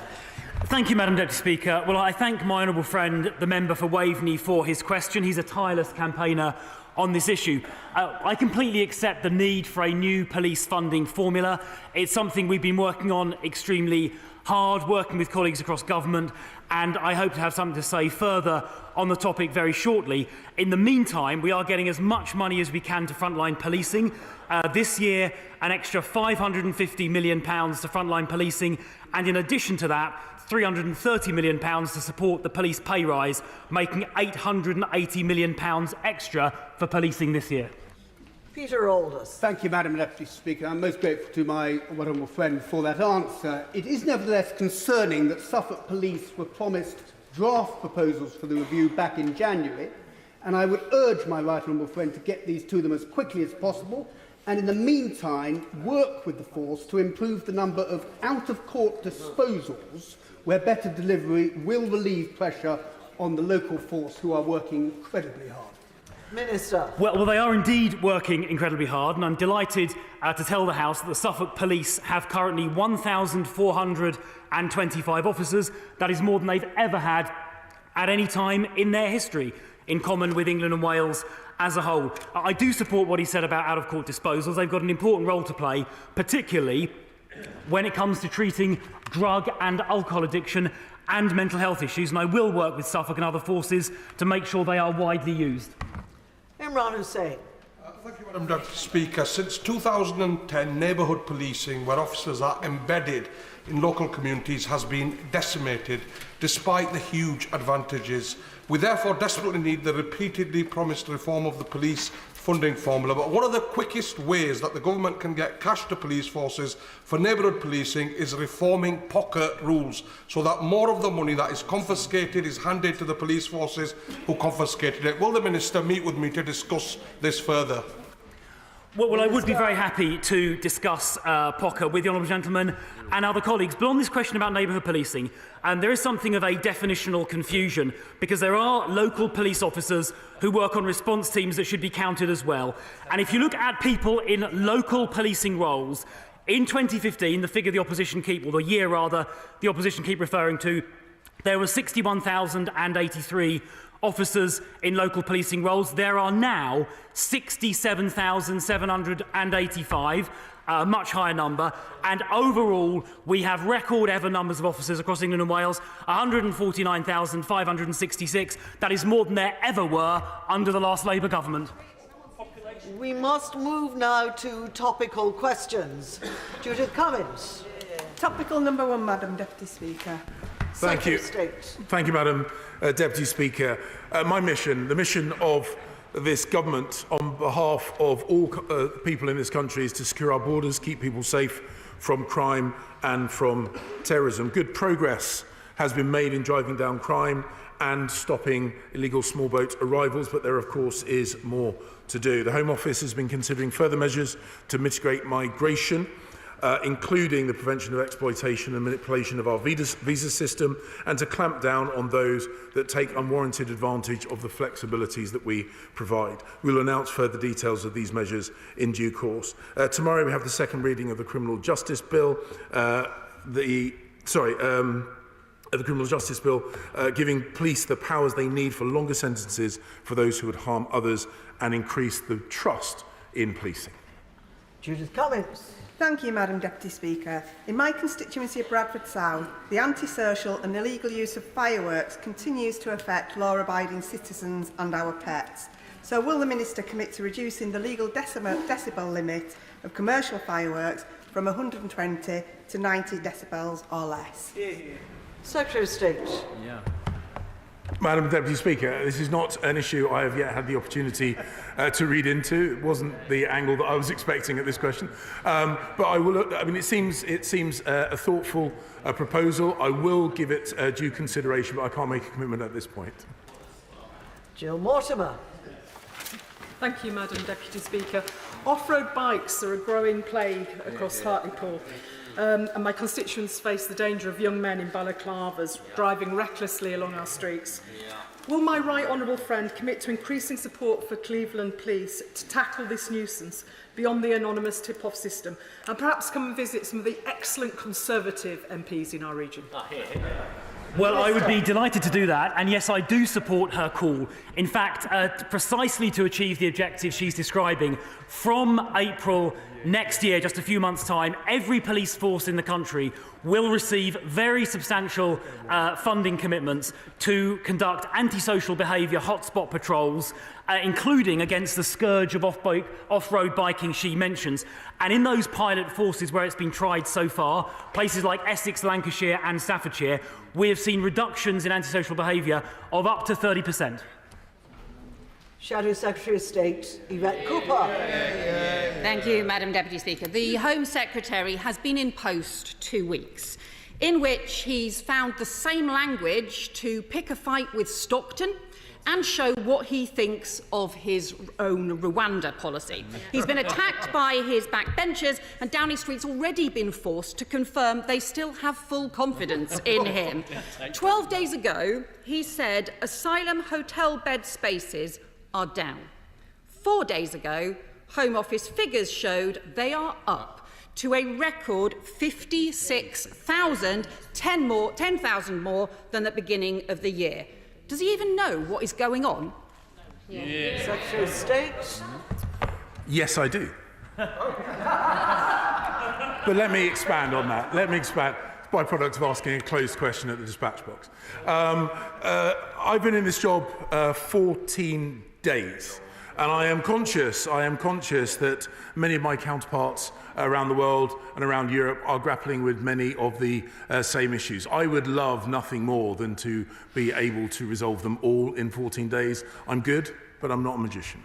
Thank you, Madam Deputy Speaker. Well, I thank my honourable friend, the member for Waveney, for his question. He's a tireless campaigner on this issue. I completely accept the need for a new police funding formula. It's something we've been working on extremely hard, working with colleagues across government, and I hope to have something to say further on the topic very shortly. In the meantime, we are getting as much money as we can to frontline policing. This year, an extra £550 million to frontline policing, and in addition to that, £330 million to support the police pay rise, making £880 million extra for policing this year. Peter Aldous. Thank you, Madam Deputy Speaker. I'm most grateful to my honourable friend for that answer. It is nevertheless concerning that Suffolk Police were promised draft proposals for the review back in January, and I would urge my right honourable friend to get these to them as quickly as possible, and in the meantime work with the force to improve the number of out-of-court disposals where better delivery will relieve pressure on the local force who are working incredibly hard. Minister. Well, they are indeed working incredibly hard, and I'm delighted to tell the House that the Suffolk Police have currently 1,425 officers. That is more than they've ever had at any time in their history, in common with England and Wales as a whole. I do support what he said about out-of-court disposals. They've got an important role to play, particularly when it comes to treating drug and alcohol addiction and mental health issues, and I will work with Suffolk and other forces to make sure they are widely used. Imran Hussain. Thank you, Madam Deputy Speaker. Since 2010, neighbourhood policing, where officers are embedded in local communities, has been decimated, despite the huge advantages. We therefore desperately need the repeatedly promised reform of the police funding formula. But one of the quickest ways that the government can get cash to police forces for neighbourhood policing is reforming pocket rules, so that more of the money that is confiscated is handed to the police forces who confiscated it. Will the Minister meet with me to discuss this further? Well, I would be very happy to discuss POCA with the honourable gentleman and other colleagues. But on this question about neighbourhood policing, there is something of a definitional confusion, because there are local police officers who work on response teams that should be counted as well. And if you look at people in local policing roles, in 2015, the figure the opposition keep, or the year rather, the opposition keep referring to, there were 61,083 officers in local policing roles. There are now 67,785, a much higher number, and overall we have record ever numbers of officers across England and Wales, 149,566. That is more than there ever were under the last Labour government. We must move now to topical questions. Judith Cummins. Topical number 1, Madam Deputy Speaker. Thank you. Thank you, Madam Deputy Speaker. My mission, the mission of this government on behalf of all people in this country, is to secure our borders, keep people safe from crime and from terrorism. Good progress has been made in driving down crime and stopping illegal small boat arrivals, but there, of course, is more to do. The Home Office has been considering further measures to mitigate migration, including the prevention of exploitation and manipulation of our visa system, and to clamp down on those that take unwarranted advantage of the flexibilities that we provide. We will announce further details of these measures in due course. Tomorrow we have the second reading of the Criminal Justice Bill, the Criminal Justice Bill, giving police the powers they need for longer sentences for those who would harm others and increase the trust in policing. Judith Cummins. Thank you, Madam Deputy Speaker. In my constituency of Bradford South, the antisocial and illegal use of fireworks continues to affect law-abiding citizens and our pets. So will the Minister commit to reducing the legal decibel limit of commercial fireworks from 120 to 90 decibels or less? Secretary of State. Yeah. Madam Deputy Speaker, this is not an issue I have yet had the opportunity to read into. It wasn't the angle that I was expecting at this question. But I will. I mean, it seems a thoughtful proposal. I will give it due consideration, but I can't make a commitment at this point. Jill Mortimer. Thank you, Madam Deputy Speaker. Off-road bikes are a growing plague across Hartlepool. And my constituents face the danger of young men in balaclavas driving recklessly along our streets. Will my right honourable friend commit to increasing support for Cleveland Police to tackle this nuisance beyond the anonymous tip-off system, and perhaps come and visit some of the excellent Conservative MPs in our region? Well, I would be delighted to do that, and yes, I do support her call. In fact, precisely to achieve the objective she's describing, from April next year, just a few months' time, every police force in the country will receive very substantial funding commitments to conduct antisocial behaviour hotspot patrols, including against the scourge of off-road biking she mentions. And in those pilot forces where it's been tried so far, places like Essex, Lancashire and Staffordshire, we have seen reductions in antisocial behaviour of up to 30%. Shadow Secretary of State, Yvette Cooper. Thank you, Madam Deputy Speaker. The Home Secretary has been in post 2 weeks, in which he's found the same language to pick a fight with Stockton and show what he thinks of his own Rwanda policy. He's been attacked by his backbenchers, and Downing Street's already been forced to confirm they still have full confidence in him. 12 days ago, he said asylum hotel bed spaces are down. 4 days ago, Home Office figures showed they are up to a record 56,000, 10,000 more than the beginning of the year. Does he even know what is going on? Yeah. Secretary of State. Yes, I do. But let me expand on that. Let me expand. It's byproduct of asking a closed question at the dispatch box. I've been in this job 14 days. And I am conscious that many of my counterparts around the world and around Europe are grappling with many of the same issues. I would love nothing more than to be able to resolve them all in 14 days. I'm good, but I'm not a magician.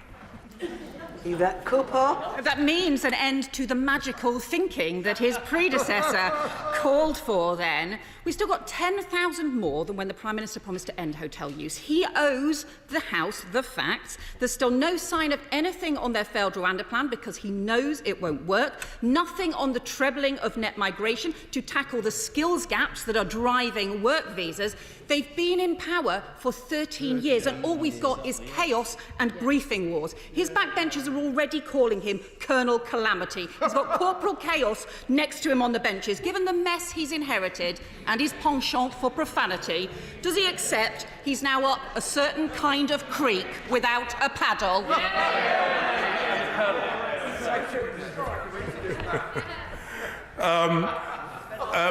Yvette Cooper. That means an end to the magical thinking that his predecessor called for then. We've still got 10,000 more than when the Prime Minister promised to end hotel use. He owes the House the facts. There's still no sign of anything on their failed Rwanda plan because he knows it won't work. Nothing on the trebling of net migration to tackle the skills gaps that are driving work visas. They've been in power for 13 years and all we've got is chaos and briefing wars. His backbenchers are already calling him Colonel Calamity. He's got Corporal Chaos next to him on the benches. Given the mess he's inherited and his penchant for profanity, does he accept he's now up a certain kind of creek without a paddle?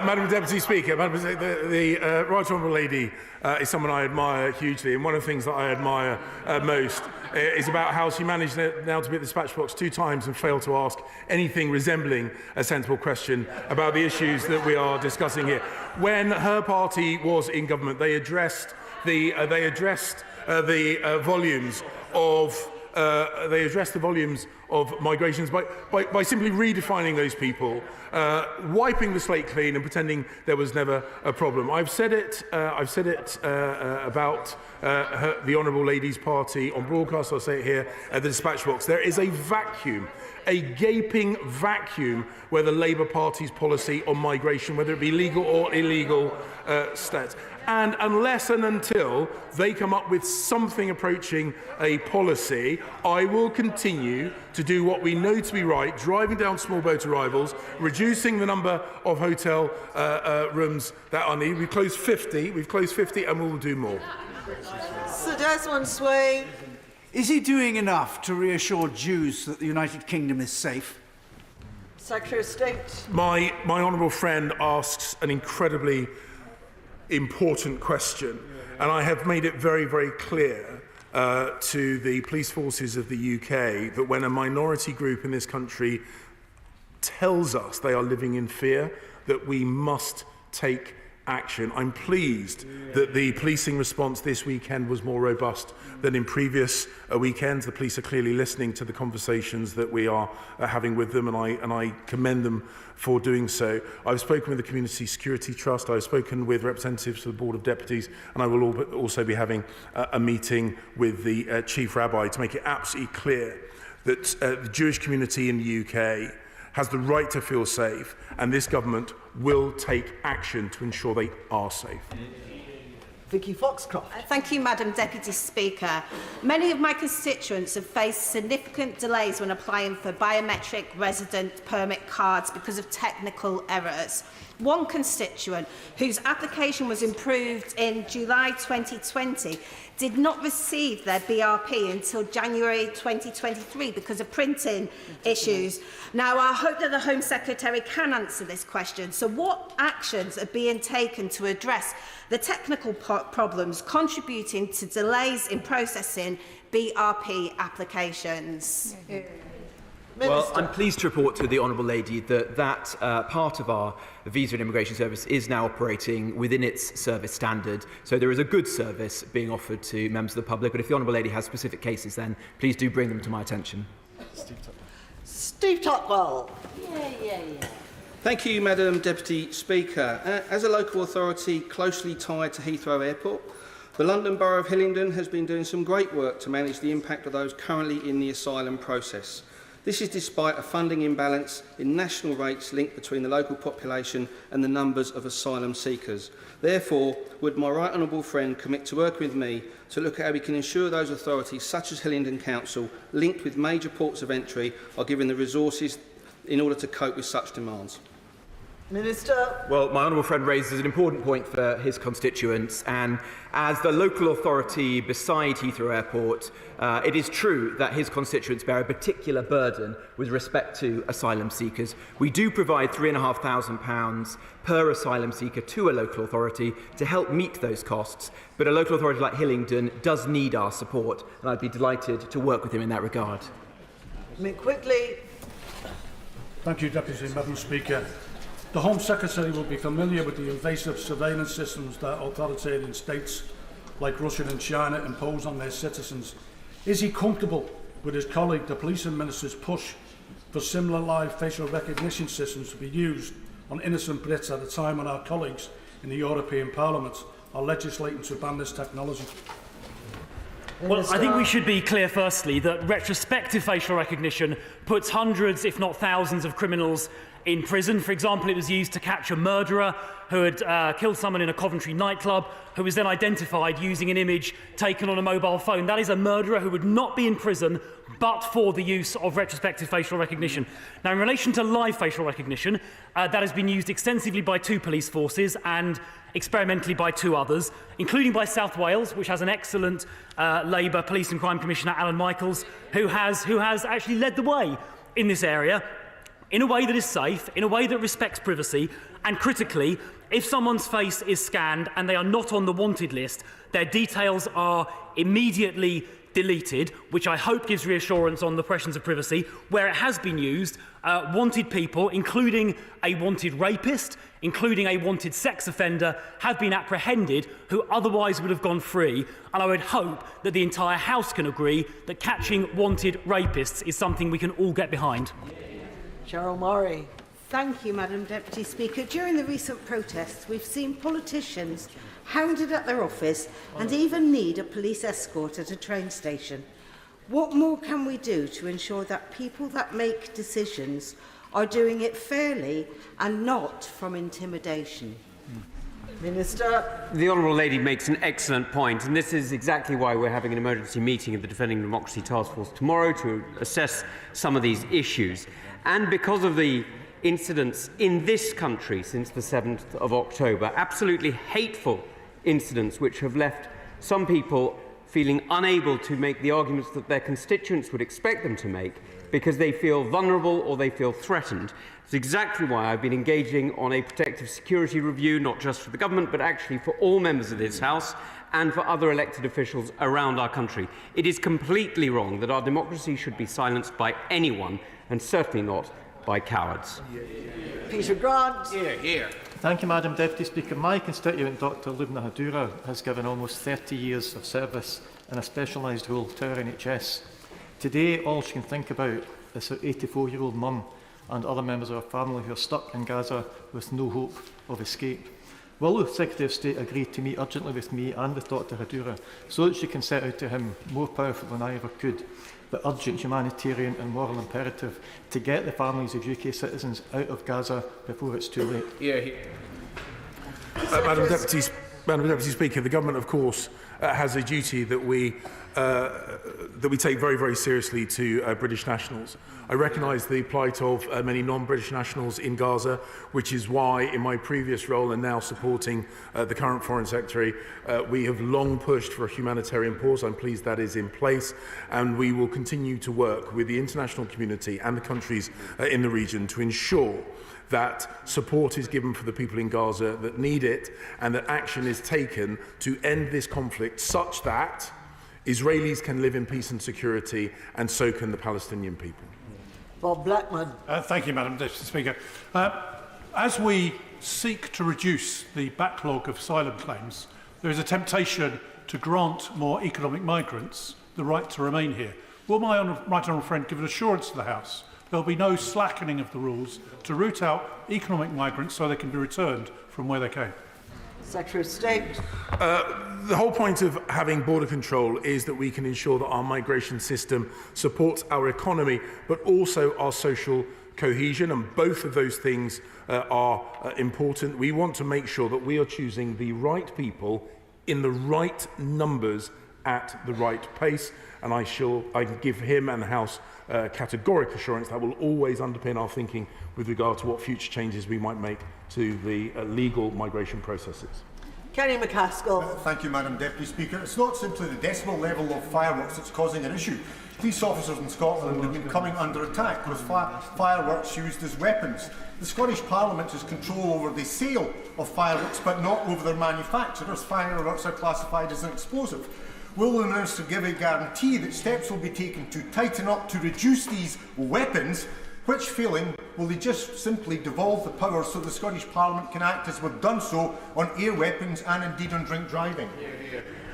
Madam Deputy Speaker, the Right Honourable Lady is someone I admire hugely, and one of the things that I admire most is about how she managed now to be at the dispatch box 2 times and failed to ask anything resembling a sensible question about the issues that we are discussing here. When her party was in government, they addressed the volumes of migrations by simply redefining those people, wiping the slate clean and pretending there was never a problem. I've said it about the Honourable Lady's party on broadcast. I'll say it here at the dispatch box. There is a vacuum, a gaping vacuum where the Labour Party's policy on migration, whether it be legal or illegal, stands. And unless and until they come up with something approaching a policy, I will continue to do what we know to be right, driving down small boat arrivals, reducing the number of hotel rooms that are needed. We've closed 50, and we will do more. Sir Desmond Sway. Is he doing enough to reassure Jews that the United Kingdom is safe? Secretary of State. My honourable friend asks an incredibly important question, and I have made it very, very clear to the police forces of the UK that when a minority group in this country tells us they are living in fear, that we must take action. I'm pleased that the policing response this weekend was more robust than in previous weekends. The police are clearly listening to the conversations that we are having with them, and I commend them for doing so. I've spoken with the Community Security Trust, I've spoken with representatives of the Board of Deputies, and I will also be having a meeting with the Chief Rabbi to make it absolutely clear that the Jewish community in the UK has the right to feel safe, and this government will take action to ensure they are safe. Vicky Foxcroft. Thank you, Madam Deputy Speaker. Many of my constituents have faced significant delays when applying for biometric resident permit cards because of technical errors. One constituent, whose application was improved in July 2020, did not receive their BRP until January 2023 because of printing issues. Now, I hope that the Home Secretary can answer this question. So what actions are being taken to address the technical problems contributing to delays in processing BRP applications? Well, I'm pleased to report to the Honourable Lady that part of our Visa and Immigration Service is now operating within its service standard. So there is a good service being offered to members of the public. But if the Honourable Lady has specific cases, then please do bring them to my attention. Steve Tockwell. Thank you, Madam Deputy Speaker. As a local authority closely tied to Heathrow Airport, the London Borough of Hillingdon has been doing some great work to manage the impact of those currently in the asylum process. This is despite a funding imbalance in national rates linked between the local population and the numbers of asylum seekers. Therefore, would my right honourable friend commit to work with me to look at how we can ensure those authorities, such as Hillingdon Council, linked with major ports of entry, are given the resources in order to cope with such demands? Minister. Well, my honourable friend raises an important point for his constituents, and as the local authority beside Heathrow Airport, it is true that his constituents bear a particular burden with respect to asylum seekers. We do provide £3,500 per asylum seeker to a local authority to help meet those costs, but a local authority like Hillingdon does need our support, and I'd be delighted to work with him in that regard. Mick Quigley. Thank you, Deputy Madam Speaker. The Home Secretary will be familiar with the invasive surveillance systems that authoritarian states like Russia and China impose on their citizens. Is he comfortable with his colleague, the Police Minister's push for similar live facial recognition systems to be used on innocent Brits at a time when our colleagues in the European Parliament are legislating to ban this technology? Well, I think we should be clear, firstly, that retrospective facial recognition puts hundreds, if not thousands, of criminals in prison. For example, it was used to catch a murderer who had killed someone in a Coventry nightclub, who was then identified using an image taken on a mobile phone. That is a murderer who would not be in prison but for the use of retrospective facial recognition. Now, in relation to live facial recognition, that has been used extensively by 2 police forces and experimentally by 2 others, including by South Wales, which has an excellent Labour Police and Crime Commissioner, Alan Michaels, who has actually led the way in this area in a way that is safe, in a way that respects privacy, and critically, if someone's face is scanned and they are not on the wanted list, their details are immediately deleted, which I hope gives reassurance on the questions of privacy. Where it has been used, wanted people, including a wanted rapist, including a wanted sex offender, have been apprehended who otherwise would have gone free, and I would hope that the entire House can agree that catching wanted rapists is something we can all get behind. Cheryl Murray. Thank you, Madam Deputy Speaker. During the recent protests, we've seen politicians hounded at their office and even need a police escort at a train station. What more can we do to ensure that people that make decisions are doing it fairly and not from intimidation? Minister. The Honourable Lady makes an excellent point, and this is exactly why we're having an emergency meeting of the Defending Democracy Task Force tomorrow to assess some of these issues. And because of the incidents in this country since the 7th of October, absolutely hateful incidents which have left some people feeling unable to make the arguments that their constituents would expect them to make because they feel vulnerable or they feel threatened. It's exactly why I've been engaging on a protective security review, not just for the government, but actually for all members of this House and for other elected officials around our country. It is completely wrong that our democracy should be silenced by anyone, and certainly not by cowards. Peter Grant. Here. Thank you, Madam Deputy Speaker. My constituent, Dr Lubna Hadura, has given almost 30 years of service in a specialised role to our NHS. Today, all she can think about is her 84-year-old mum and other members of her family who are stuck in Gaza with no hope of escape. Will the Secretary of State agree to meet urgently with me and with Dr Hadura so that she can set out to him, more powerful than I ever could, the urgent humanitarian and moral imperative to get the families of UK citizens out of Gaza before it's too late? Madam Deputy Speaker, the Government, of course, has a duty that we take very, very seriously to British nationals. I recognise the plight of many non-British nationals in Gaza, which is why, in my previous role and now supporting the current Foreign Secretary, we have long pushed for a humanitarian pause. I'm pleased that is in place, and we will continue to work with the international community and the countries in the region to ensure that support is given for the people in Gaza that need it, and that action is taken to end this conflict such that Israelis can live in peace and security, and so can the Palestinian people. Bob Blackman. Thank you, Madam Deputy Speaker. As we seek to reduce the backlog of asylum claims, there is a temptation to grant more economic migrants the right to remain here. Will my right honourable friend give an assurance to the House there will be no slackening of the rules to root out economic migrants so they can be returned from where they came? Secretary of State. The whole point of having border control is that we can ensure that our migration system supports our economy, but also our social cohesion, and both of those things are important. We want to make sure that we are choosing the right people in the right numbers at the right pace, and I can give him and the House categoric assurance that will always underpin our thinking with regard to what future changes we might make to the legal migration processes. Kenny McCaskill. Thank you, Madam Deputy Speaker. It's not simply the decimal level of fireworks that's causing an issue. Police officers in Scotland have been coming under attack with fireworks used as weapons. The Scottish Parliament has control over the sale of fireworks, but not over their manufacturers. Fireworks are classified as an explosive. Will the Minister give a guarantee that steps will be taken to tighten up to reduce these weapons? Which failing, will they just simply devolve the power so the Scottish Parliament can act as we've done so on air weapons and indeed on drink driving?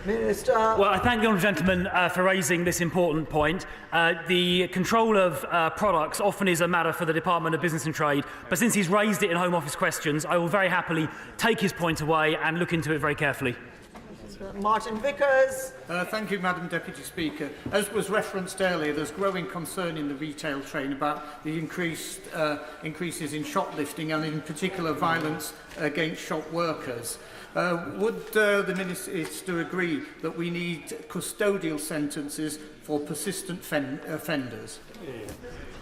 Minister. Well, I thank the honourable gentleman for raising this important point. The control of products often is a matter for the Department of Business and Trade, but since he's raised it in Home Office questions, I will very happily take his point away and look into it very carefully. Martin Vickers. Thank you, Madam Deputy Speaker. As was referenced earlier, there's growing concern in the retail trade about the increases in shoplifting and in particular violence against shop workers. Would the Minister agree that we need custodial sentences for persistent offenders?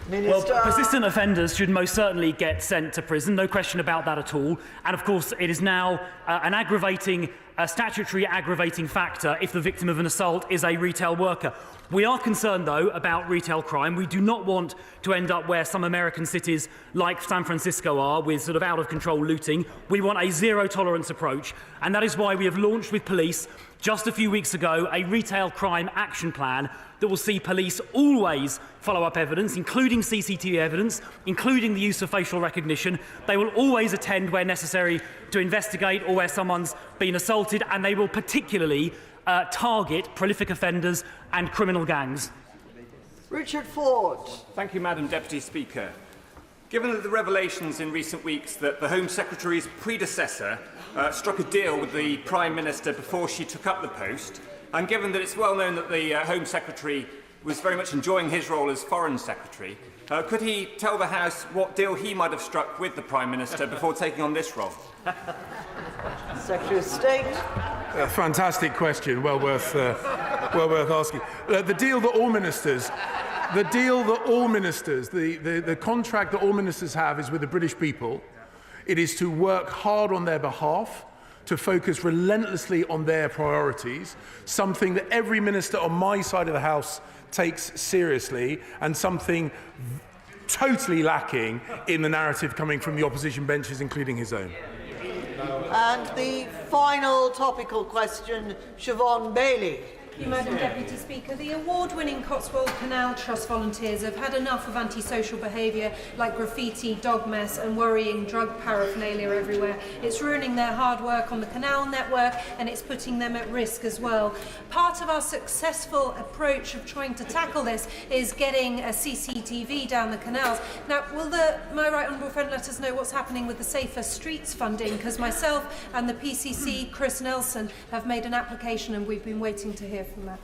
Well, persistent offenders should most certainly get sent to prison, no question about that at all. And of course, it is now a statutory aggravating factor if the victim of an assault is a retail worker. We are concerned, though, about retail crime. We do not want to end up where some American cities like San Francisco are, with sort of out-of-control looting. We want a zero-tolerance approach, and that is why we have launched with police just a few weeks ago a retail crime action plan that will see police always follow up evidence, including CCTV evidence, including the use of facial recognition. They will always attend where necessary to investigate or where someone's been assaulted, and they will particularly target prolific offenders and criminal gangs. Richard Ford. Thank you, Madam Deputy Speaker. Given the revelations in recent weeks that the Home Secretary's predecessor struck a deal with the Prime Minister before she took up the post, and given that it's well known that the Home Secretary was very much enjoying his role as Foreign Secretary, could he tell the House what deal he might have struck with the Prime Minister before taking on this role? Secretary of State. A fantastic question, well worth asking. The deal that all ministers, the contract that all ministers have is with the British people. It is to work hard on their behalf, to focus relentlessly on their priorities, something that every minister on my side of the House takes seriously, and something totally lacking in the narrative coming from the opposition benches, including his own. And the final topical question, Siobhan Bailey. Thank you, Madam Deputy Speaker. The award-winning Cotswold Canal Trust volunteers have had enough of antisocial behaviour like graffiti, dog mess and worrying drug paraphernalia everywhere. It's ruining their hard work on the canal network, and it's putting them at risk as well. Part of our successful approach of trying to tackle this is getting a CCTV down the canals. Now, will my right honourable friend let us know what's happening with the Safer Streets funding? Because myself and the PCC, Chris Nelson, have made an application and we've been waiting to hear from that.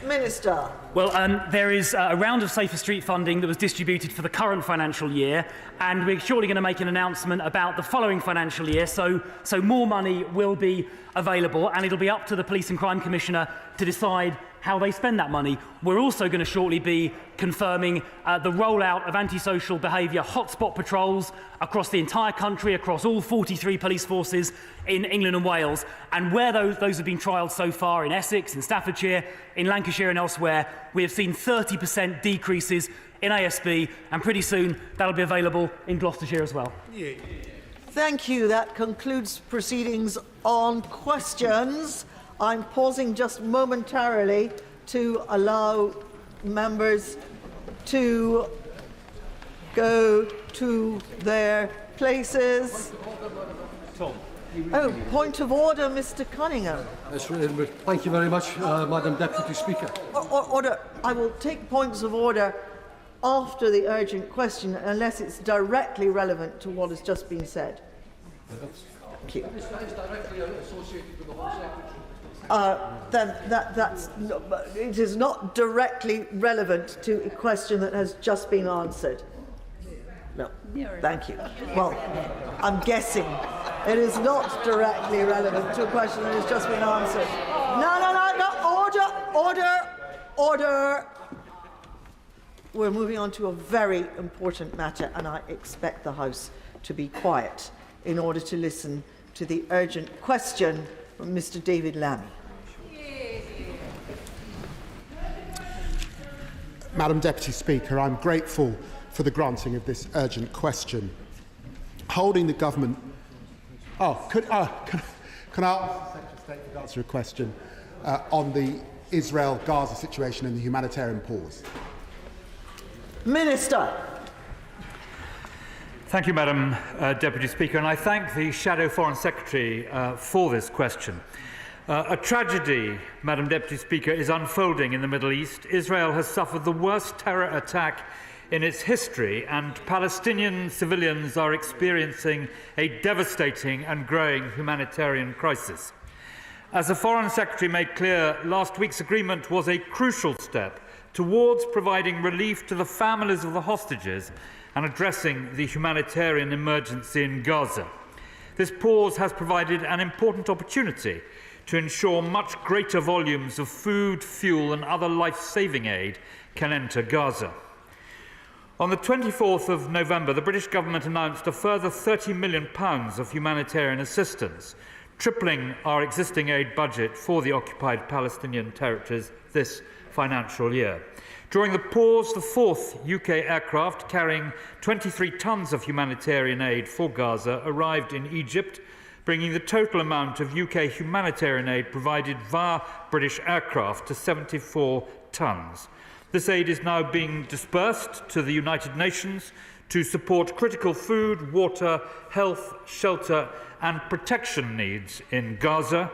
Minister. Well, there is a round of Safer Street funding that was distributed for the current financial year, and we're shortly going to make an announcement about the following financial year, so more money will be available, and it'll be up to the Police and Crime Commissioner to decide how they spend that money. We're also going to shortly be confirming the rollout of antisocial behaviour hotspot patrols across the entire country, across all 43 police forces in England and Wales. And where those have been trialled so far, in Essex, in Staffordshire, in Lancashire and elsewhere, we have seen 30% decreases in ASB, and pretty soon that'll be available in Gloucestershire as well. Thank you. That concludes proceedings on questions. I'm pausing just momentarily to allow members to go to their places. Tom. Oh, point of order, Mr. Cunningham. Thank you very much, Madam Deputy Speaker. Order. I will take points of order after the urgent question, unless it's directly relevant to what has just been said. Thank you. It's directly associated with the Home Secretary. Then it is not directly relevant to a question that has just been answered. No, thank you. Well, I'm guessing it is not directly relevant to a question that has just been answered. No. Order. We're moving on to a very important matter, and I expect the House to be quiet in order to listen to the urgent question from Mr. David Lammy. Madam Deputy Speaker, I'm grateful for the granting of this urgent question. Holding the government... can I ask the Secretary of State to answer a question on the Israel-Gaza situation and the humanitarian pause? Minister. Thank you, Madam Deputy Speaker, and I thank the Shadow Foreign Secretary for this question. A tragedy, Madam Deputy Speaker, is unfolding in the Middle East. Israel has suffered the worst terror attack in its history, and Palestinian civilians are experiencing a devastating and growing humanitarian crisis. As the Foreign Secretary made clear, last week's agreement was a crucial step towards providing relief to the families of the hostages and addressing the humanitarian emergency in Gaza. This pause has provided an important opportunity to ensure much greater volumes of food, fuel and other life-saving aid can enter Gaza. On the 24th of November, the British government announced a further £30 million of humanitarian assistance, tripling our existing aid budget for the occupied Palestinian territories this financial year. During the pause, the fourth UK aircraft carrying 23 tonnes of humanitarian aid for Gaza arrived in Egypt, bringing the total amount of UK humanitarian aid provided via British aircraft to 74 tonnes. This aid is now being dispersed to the United Nations to support critical food, water, health, shelter and protection needs in Gaza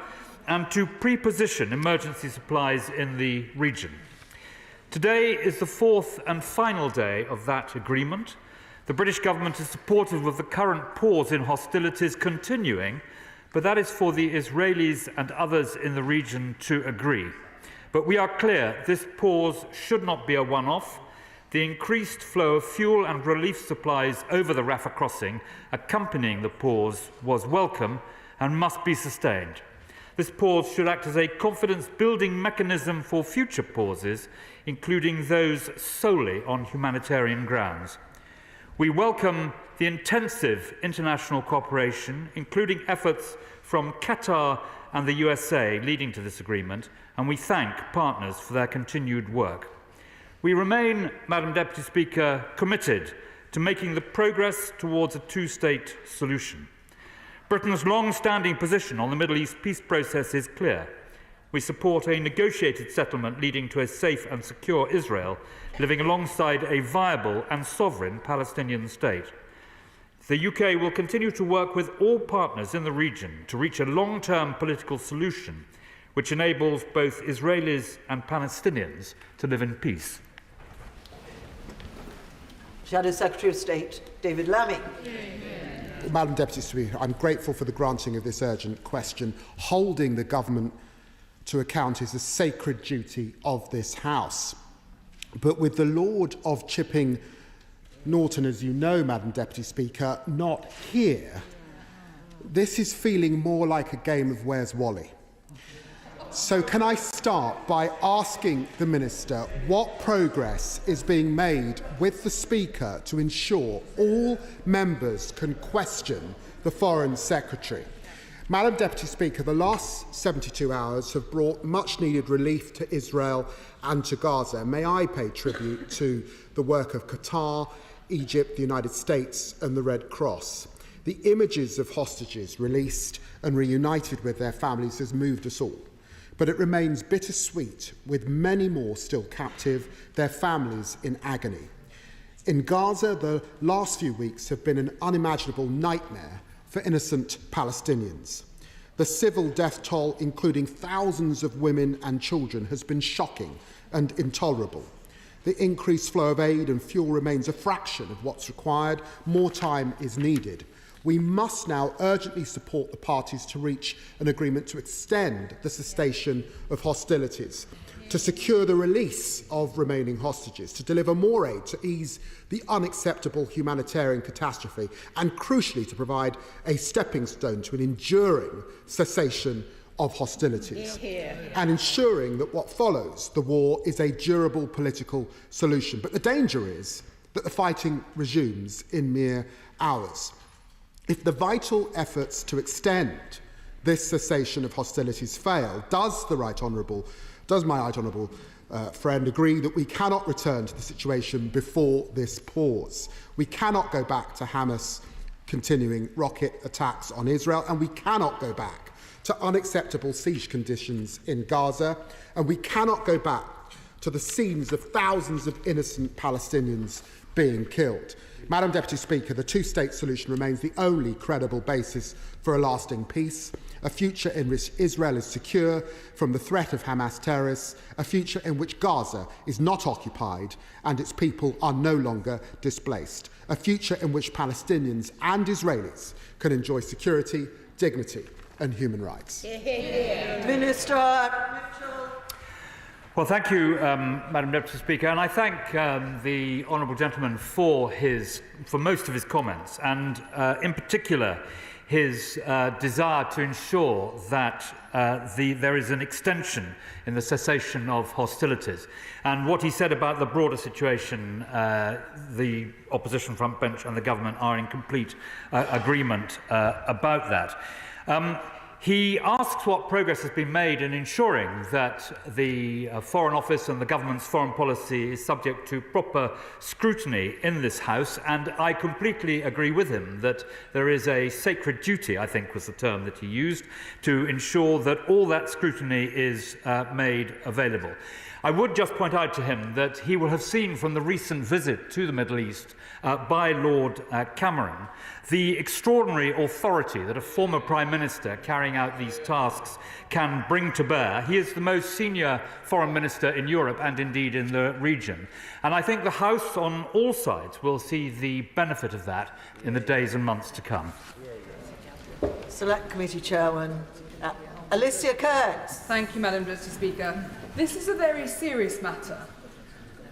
and to pre-position emergency supplies in the region. Today is the fourth and final day of that agreement. The British government is supportive of the current pause in hostilities continuing, but that is for the Israelis and others in the region to agree. But we are clear this pause should not be a one-off. The increased flow of fuel and relief supplies over the Rafah crossing accompanying the pause was welcome and must be sustained. This pause should act as a confidence-building mechanism for future pauses, including those solely on humanitarian grounds. We welcome the intensive international cooperation, including efforts from Qatar and the USA leading to this agreement, and we thank partners for their continued work. We remain, Madam Deputy Speaker, committed to making the progress towards a two-state solution. Britain's long-standing position on the Middle East peace process is clear. We support a negotiated settlement leading to a safe and secure Israel, living alongside a viable and sovereign Palestinian state. The UK will continue to work with all partners in the region to reach a long-term political solution which enables both Israelis and Palestinians to live in peace. Shadow Secretary of State David Lammy. Madam Deputy Speaker, I'm grateful for the granting of this urgent question. Holding the government to account is a sacred duty of this House. But with the Lord of Chipping Norton, as you know, Madam Deputy Speaker, not here, this is feeling more like a game of Where's Wally? So can I start by asking the Minister what progress is being made with the Speaker to ensure all members can question the Foreign Secretary? Madam Deputy Speaker, the last 72 hours have brought much-needed relief to Israel and to Gaza. May I pay tribute to the work of Qatar, Egypt, the United States and the Red Cross. The images of hostages released and reunited with their families has moved us all. But it remains bittersweet, with many more still captive, their families in agony. In Gaza, the last few weeks have been an unimaginable nightmare for innocent Palestinians. The civil death toll, including thousands of women and children, has been shocking and intolerable. The increased flow of aid and fuel remains a fraction of what's required. More time is needed. We must now urgently support the parties to reach an agreement to extend the cessation of hostilities, to secure the release of remaining hostages, to deliver more aid to ease the unacceptable humanitarian catastrophe, and crucially to provide a stepping stone to an enduring cessation of hostilities, and ensuring that what follows the war is a durable political solution. But the danger is that the fighting resumes in mere hours. If the vital efforts to extend this cessation of hostilities fail, does my right honourable friend agree that we cannot return to the situation before this pause? We cannot go back to Hamas continuing rocket attacks on Israel, and we cannot go back to unacceptable siege conditions in Gaza, and we cannot go back to the scenes of thousands of innocent Palestinians being killed. Madam Deputy Speaker, the two-state solution remains the only credible basis for a lasting peace, a future in which Israel is secure from the threat of Hamas terrorists, a future in which Gaza is not occupied and its people are no longer displaced, a future in which Palestinians and Israelis can enjoy security, dignity and human rights. Minister. Well, thank you, Madam Deputy Speaker, and I thank the honourable gentleman for most of his comments, and in particular his desire to ensure that there is an extension in the cessation of hostilities. And what he said about the broader situation, the opposition front bench and the government are in complete agreement about that. He asks what progress has been made in ensuring that the Foreign Office and the government's foreign policy is subject to proper scrutiny in this House, and I completely agree with him that there is a sacred duty, I think was the term that he used, to ensure that all that scrutiny is made available. I would just point out to him that he will have seen from the recent visit to the Middle East by Lord Cameron the extraordinary authority that a former Prime Minister carrying out these tasks can bring to bear. He is the most senior Foreign Minister in Europe and indeed in the region. And I think the House on all sides will see the benefit of that in the days and months to come. Select Committee Chairman, Alicia Kearns. Thank you, Madam Deputy Speaker. This is a very serious matter.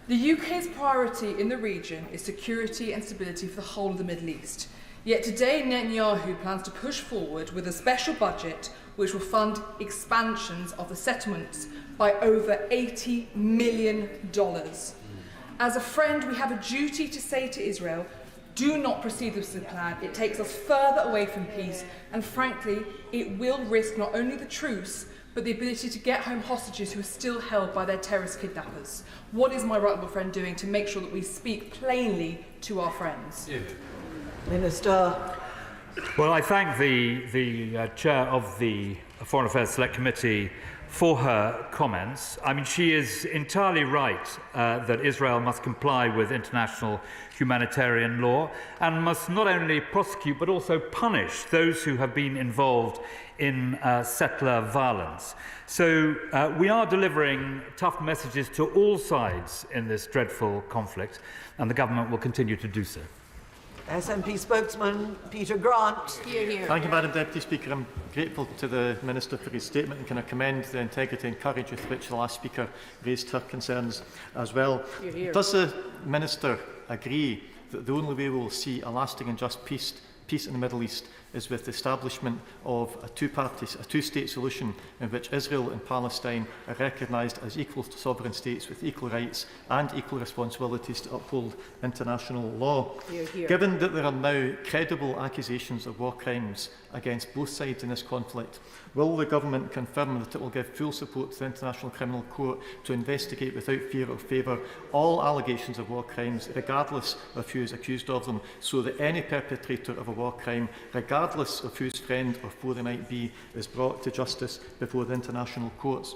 The UK's priority in the region is security and stability for the whole of the Middle East. Yet today Netanyahu plans to push forward with a special budget which will fund expansions of the settlements by over $80 million. As a friend, we have a duty to say to Israel, do not proceed with this plan. It takes us further away from peace, and frankly, it will risk not only the truce, but the ability to get home hostages who are still held by their terrorist kidnappers. What is my right honourable friend doing to make sure that we speak plainly to our friends? Minister. Well, I thank the chair of the Foreign Affairs Select Committee for her comments. I mean, she is entirely right that Israel must comply with international humanitarian law and must not only prosecute but also punish those who have been involved in settler violence. So we are delivering tough messages to all sides in this dreadful conflict, and the government will continue to do so. SNP spokesman Peter Grant. Thank you, Madam Deputy Speaker. I'm grateful to the Minister for his statement and can I commend the integrity and courage with which the last speaker raised her concerns as well. Does the Minister agree that the only way we will see a lasting and just peace in the Middle East is with the establishment of a two-state solution in which Israel and Palestine are recognised as equal sovereign states with equal rights and equal responsibilities to uphold international law? Given that there are now credible accusations of war crimes against both sides in this conflict, will the government confirm that it will give full support to the International Criminal Court to investigate without fear or favour all allegations of war crimes, regardless of who is accused of them, so that any perpetrator of a war crime, regardless of whose friend or foe they might be, is brought to justice before the international courts?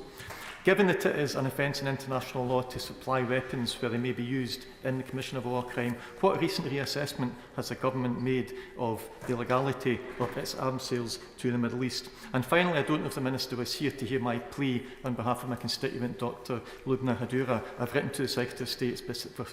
Given that it is an offence in international law to supply weapons where they may be used in the commission of a war crime, what recent reassessment has the government made of the legality of its arms sales to the Middle East? And finally, I don't know if the Minister was here to hear my plea on behalf of my constituent, Dr Lubna Hadura. I've written to the Secretary of State for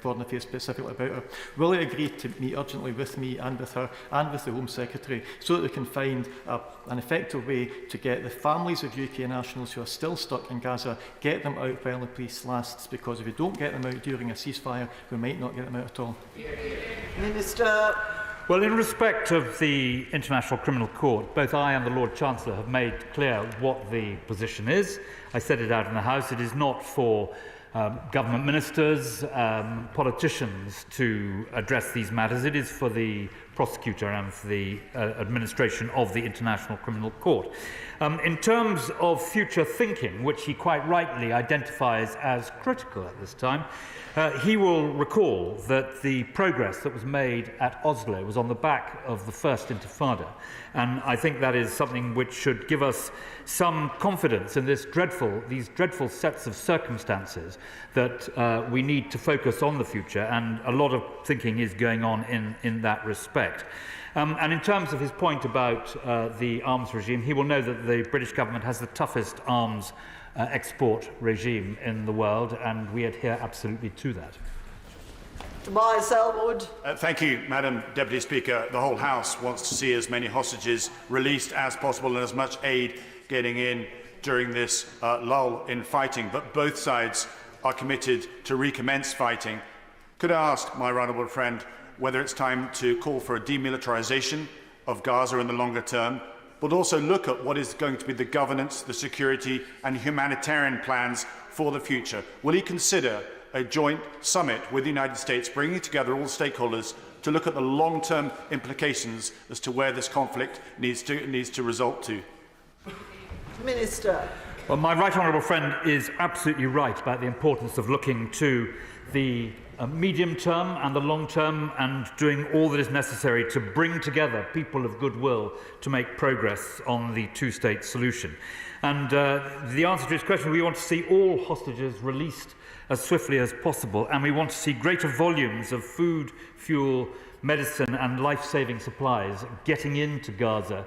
Foreign Affairs specifically about her. Will he agree to meet urgently with me and with her and with the Home Secretary so that we can find an effective way to get the families of UK nationals who are still stuck in Gaza, get them out while the peace lasts, because if we don't get them out during a ceasefire, we might not get them out at all. Minister. Well, in respect of the International Criminal Court, both I and the Lord Chancellor have made clear what the position is. I said it out in the House. It is not for government ministers, politicians to address these matters. It is for the prosecutor and for the administration of the International Criminal Court. In terms of future thinking, which he quite rightly identifies as critical at this time, he will recall that the progress that was made at Oslo was on the back of the First Intifada. And I think that is something which should give us some confidence in these dreadful sets of circumstances that we need to focus on the future, and a lot of thinking is going on in that respect. And in terms of his point about the arms regime, he will know that the British government has the toughest arms export regime in the world, and we adhere absolutely to that. Tobias Elwood. Thank you, Madam Deputy Speaker. The whole House wants to see as many hostages released as possible and as much aid getting in during this lull in fighting, but both sides are committed to recommence fighting. Could I ask my right honourable friend whether it's time to call for a demilitarisation of Gaza in the longer term, but also look at what is going to be the governance, the security and humanitarian plans for the future? Will he consider a joint summit with the United States, bringing together all stakeholders to look at the long-term implications as to where this conflict needs to result to? Minister. Well, my right honourable friend is absolutely right about the importance of looking to the medium term and the long term, and doing all that is necessary to bring together people of goodwill to make progress on the two-state solution. And the answer to his question, we want to see all hostages released as swiftly as possible, and we want to see greater volumes of food, fuel, medicine and life-saving supplies getting into Gaza,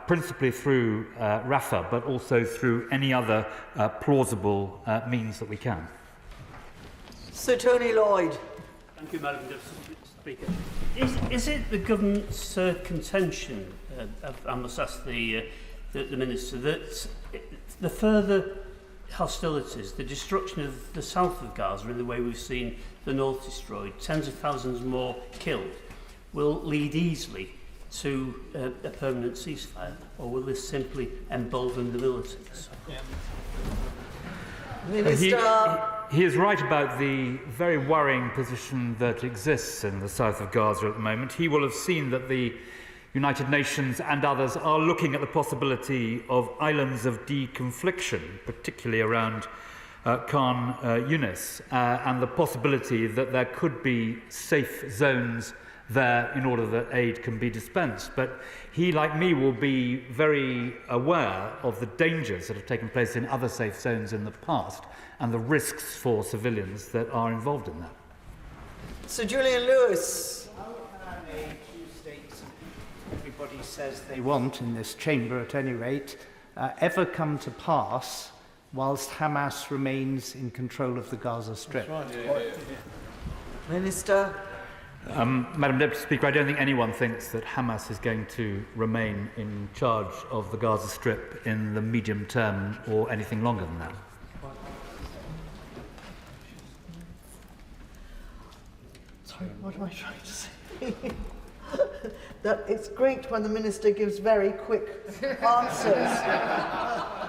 principally through Rafah, but also through any other plausible means that we can. Sir Tony Lloyd. Thank you, Madam Speaker. Is it the government's contention, I must ask the Minister, that the further hostilities, the destruction of the south of Gaza in the way we've seen the north destroyed, tens of thousands more killed, will lead easily to a permanent ceasefire, or will this simply embolden the militants? He is right about the very worrying position that exists in the south of Gaza at the moment. He will have seen that the United Nations and others are looking at the possibility of islands of deconfliction, particularly around Khan Yunis, and the possibility that there could be safe zones there in order that aid can be dispensed. But he, like me, will be very aware of the dangers that have taken place in other safe zones in the past and the risks for civilians that are involved in that. Sir Julian Lewis. Everybody says they want, in this chamber at any rate, ever come to pass whilst Hamas remains in control of the Gaza Strip? That's right. Minister. Madam Deputy Speaker, I don't think anyone thinks that Hamas is going to remain in charge of the Gaza Strip in the medium term or anything longer than that. Sorry, what am I trying to say? That it's great when the Minister gives very quick answers,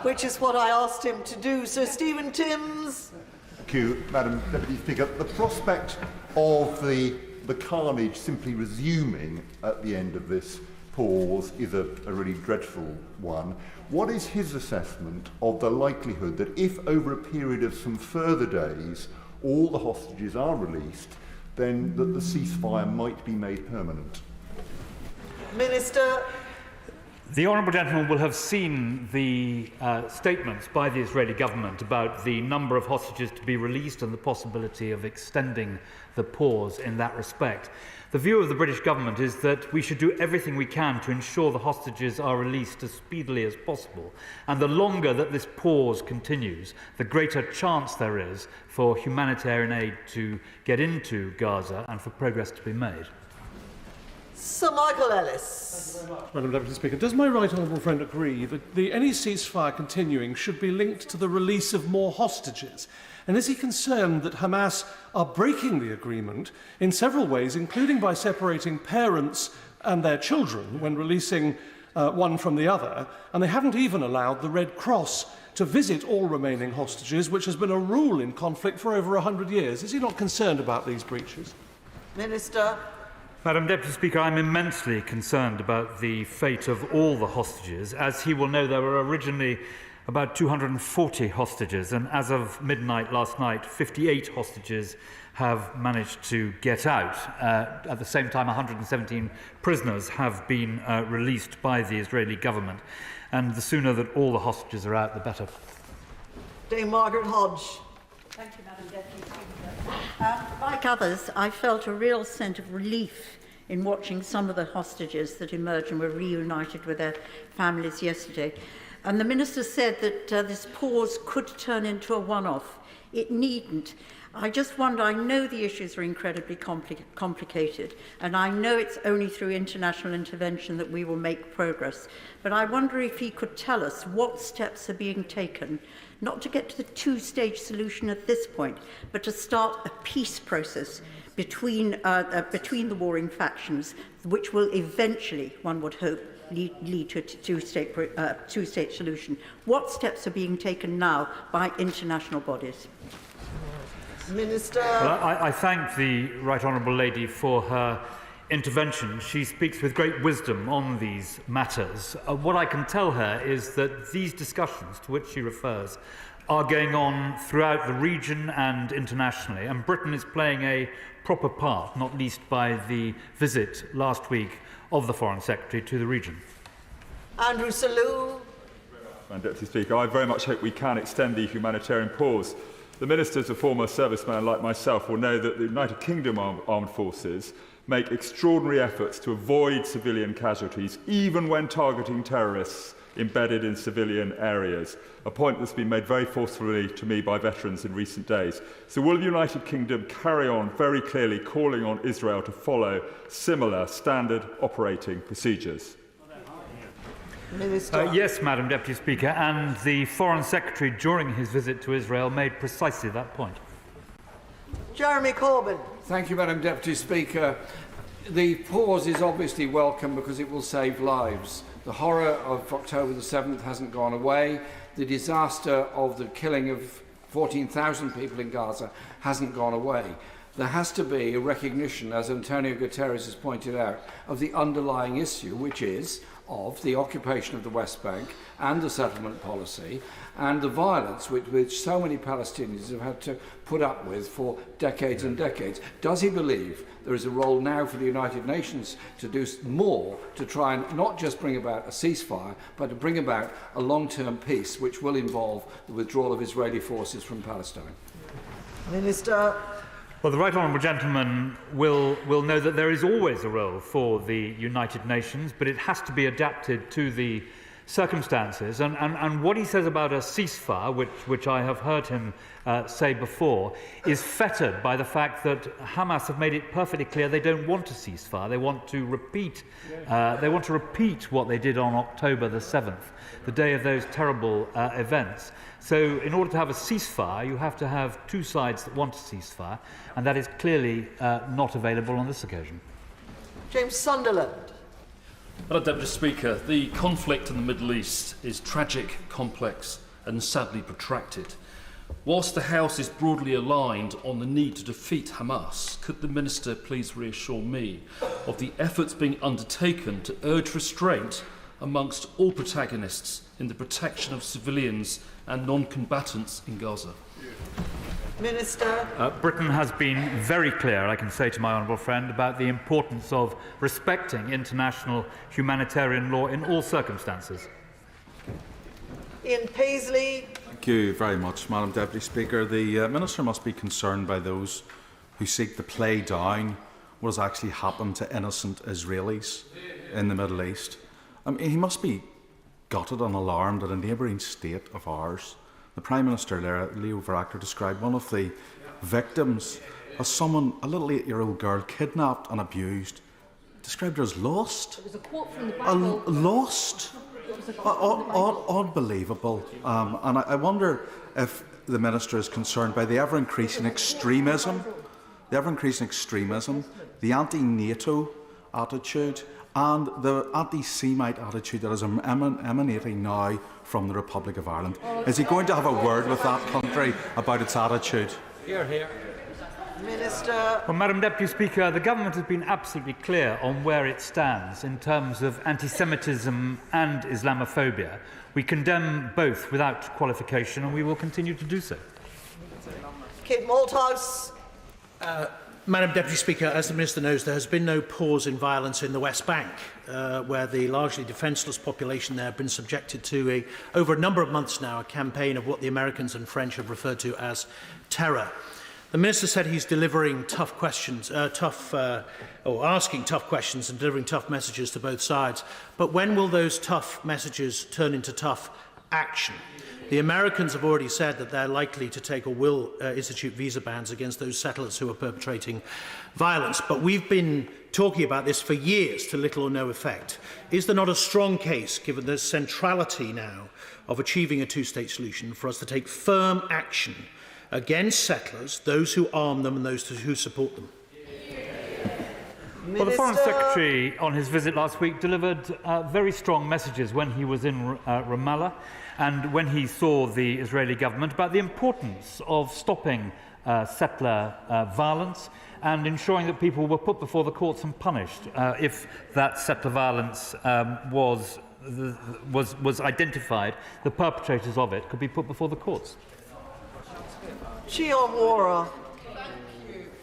which is what I asked him to do. So, Stephen Timms. Thank you, Madam Deputy Speaker. The prospect of the carnage simply resuming at the end of this pause is a really dreadful one. What is his assessment of the likelihood that if over a period of some further days all the hostages are released, then that the ceasefire might be made permanent? Minister. The honourable gentleman will have seen the statements by the Israeli government about the number of hostages to be released and the possibility of extending the pause in that respect. The view of the British government is that we should do everything we can to ensure the hostages are released as speedily as possible. And the longer that this pause continues, the greater chance there is for humanitarian aid to get into Gaza and for progress to be made. Sir Michael Ellis. Madam Deputy Speaker, does my right honourable friend agree that any ceasefire continuing should be linked to the release of more hostages? And is he concerned that Hamas are breaking the agreement in several ways, including by separating parents and their children when releasing one from the other, and they haven't even allowed the Red Cross to visit all remaining hostages, which has been a rule in conflict for over 100 years? Is he not concerned about these breaches? Minister. Madam Deputy Speaker, I'm immensely concerned about the fate of all the hostages. As he will know, there were originally about 240 hostages, and as of midnight last night, 58 hostages have managed to get out. At the same time, 117 prisoners have been released by the Israeli government, and the sooner that all the hostages are out, the better. Dame Margaret Hodge. Thank you, Madam Deputy Speaker. Like others, I felt a real sense of relief in watching some of the hostages that emerged and were reunited with their families yesterday. And the Minister said that this pause could turn into a one-off. It needn't. I just wonder, I know the issues are incredibly complicated, and I know it's only through international intervention that we will make progress. But I wonder if he could tell us what steps are being taken, not to get to the two-stage solution at this point, but to start a peace process between the warring factions, which will eventually, one would hope, lead to a two-state solution. What steps are being taken now by international bodies? Minister. Well, I thank the Right Honourable Lady for her intervention. She speaks with great wisdom on these matters. What I can tell her is that these discussions to which she refers are going on throughout the region and internationally, and Britain is playing a proper part, not least by the visit last week of the Foreign Secretary to the region. Andrew Selous. Madam Deputy Speaker, I very much hope we can extend the humanitarian pause. The Minister, a former serviceman like myself, will know that the United Kingdom Armed Forces make extraordinary efforts to avoid civilian casualties, even when targeting terrorists embedded in civilian areas, a point that's been made very forcefully to me by veterans in recent days. So will the United Kingdom carry on very clearly calling on Israel to follow similar standard operating procedures? Yes, Madam Deputy Speaker, and the Foreign Secretary during his visit to Israel made precisely that point. Jeremy Corbyn. Thank you, Madam Deputy Speaker. The pause is obviously welcome because it will save lives. The horror of October the 7th hasn't gone away. The disaster of the killing of 14,000 people in Gaza hasn't gone away. There has to be a recognition, as Antonio Guterres has pointed out, of the underlying issue, which is of the occupation of the West Bank and the settlement policy and the violence which so many Palestinians have had to put up with for decades and decades. Does he believe there is a role now for the United Nations to do more to try and not just bring about a ceasefire, but to bring about a long-term peace which will involve the withdrawal of Israeli forces from Palestine? Minister. Well, the Right Honourable Gentleman will know that there is always a role for the United Nations, but it has to be adapted to the circumstances. And what he says about a ceasefire, which I have heard him say before, is fettered by the fact that Hamas have made it perfectly clear they don't want a ceasefire. They want to repeat what they did on October the 7th, the day of those terrible events. So in order to have a ceasefire, you have to have two sides that want a ceasefire, and that is clearly not available on this occasion. James Sunderland. Madam Deputy Speaker, the conflict in the Middle East is tragic, complex and sadly protracted. Whilst the House is broadly aligned on the need to defeat Hamas, could the Minister please reassure me of the efforts being undertaken to urge restraint amongst all protagonists in the protection of civilians and non-combatants in Gaza? Minister. Britain has been very clear, I can say to my honourable friend, about the importance of respecting international humanitarian law in all circumstances. Ian Paisley. Thank you very much, Madam Deputy Speaker. The Minister must be concerned by those who seek to play down what has actually happened to innocent Israelis in the Middle East. I mean, he must be gutted and alarmed at a neighbouring state of ours. The Prime Minister, Leo Varadkar, described one of the victims as someone, a little 8-year-old girl, kidnapped and abused, described her as lost. It was a quote from the Bible. Lost? Unbelievable. And I wonder if the Minister is concerned by the ever-increasing extremism, the anti-NATO attitude and the anti-Semite attitude that is emanating now from the Republic of Ireland. Is he going to have a word with that country about its attitude? Hear, hear. Minister. Well, Madam Deputy Speaker, the government has been absolutely clear on where it stands in terms of anti-Semitism and Islamophobia. We condemn both without qualification, and we will continue to do so. Kit Malthouse. Madam Deputy Speaker, as the Minister knows, there has been no pause in violence in the West Bank, where the largely defenceless population there have been subjected to, over a number of months now, a campaign of what the Americans and French have referred to as terror. The Minister said he's delivering tough questions, asking tough questions and delivering tough messages to both sides. But when will those tough messages turn into tough action? The Americans have already said that they're likely to take or will institute visa bans against those settlers who are perpetrating violence. But we've been talking about this for years to little or no effect. Is there not a strong case, given the centrality now of achieving a two-state solution, for us to take firm action against settlers, those who arm them and those who support them? Well, the Foreign Secretary, on his visit last week, delivered very strong messages when he was in Ramallah and when he saw the Israeli government about the importance of stopping settler violence and ensuring that people were put before the courts and punished if that settler violence was identified. The perpetrators of it could be put before the courts. Chiomora.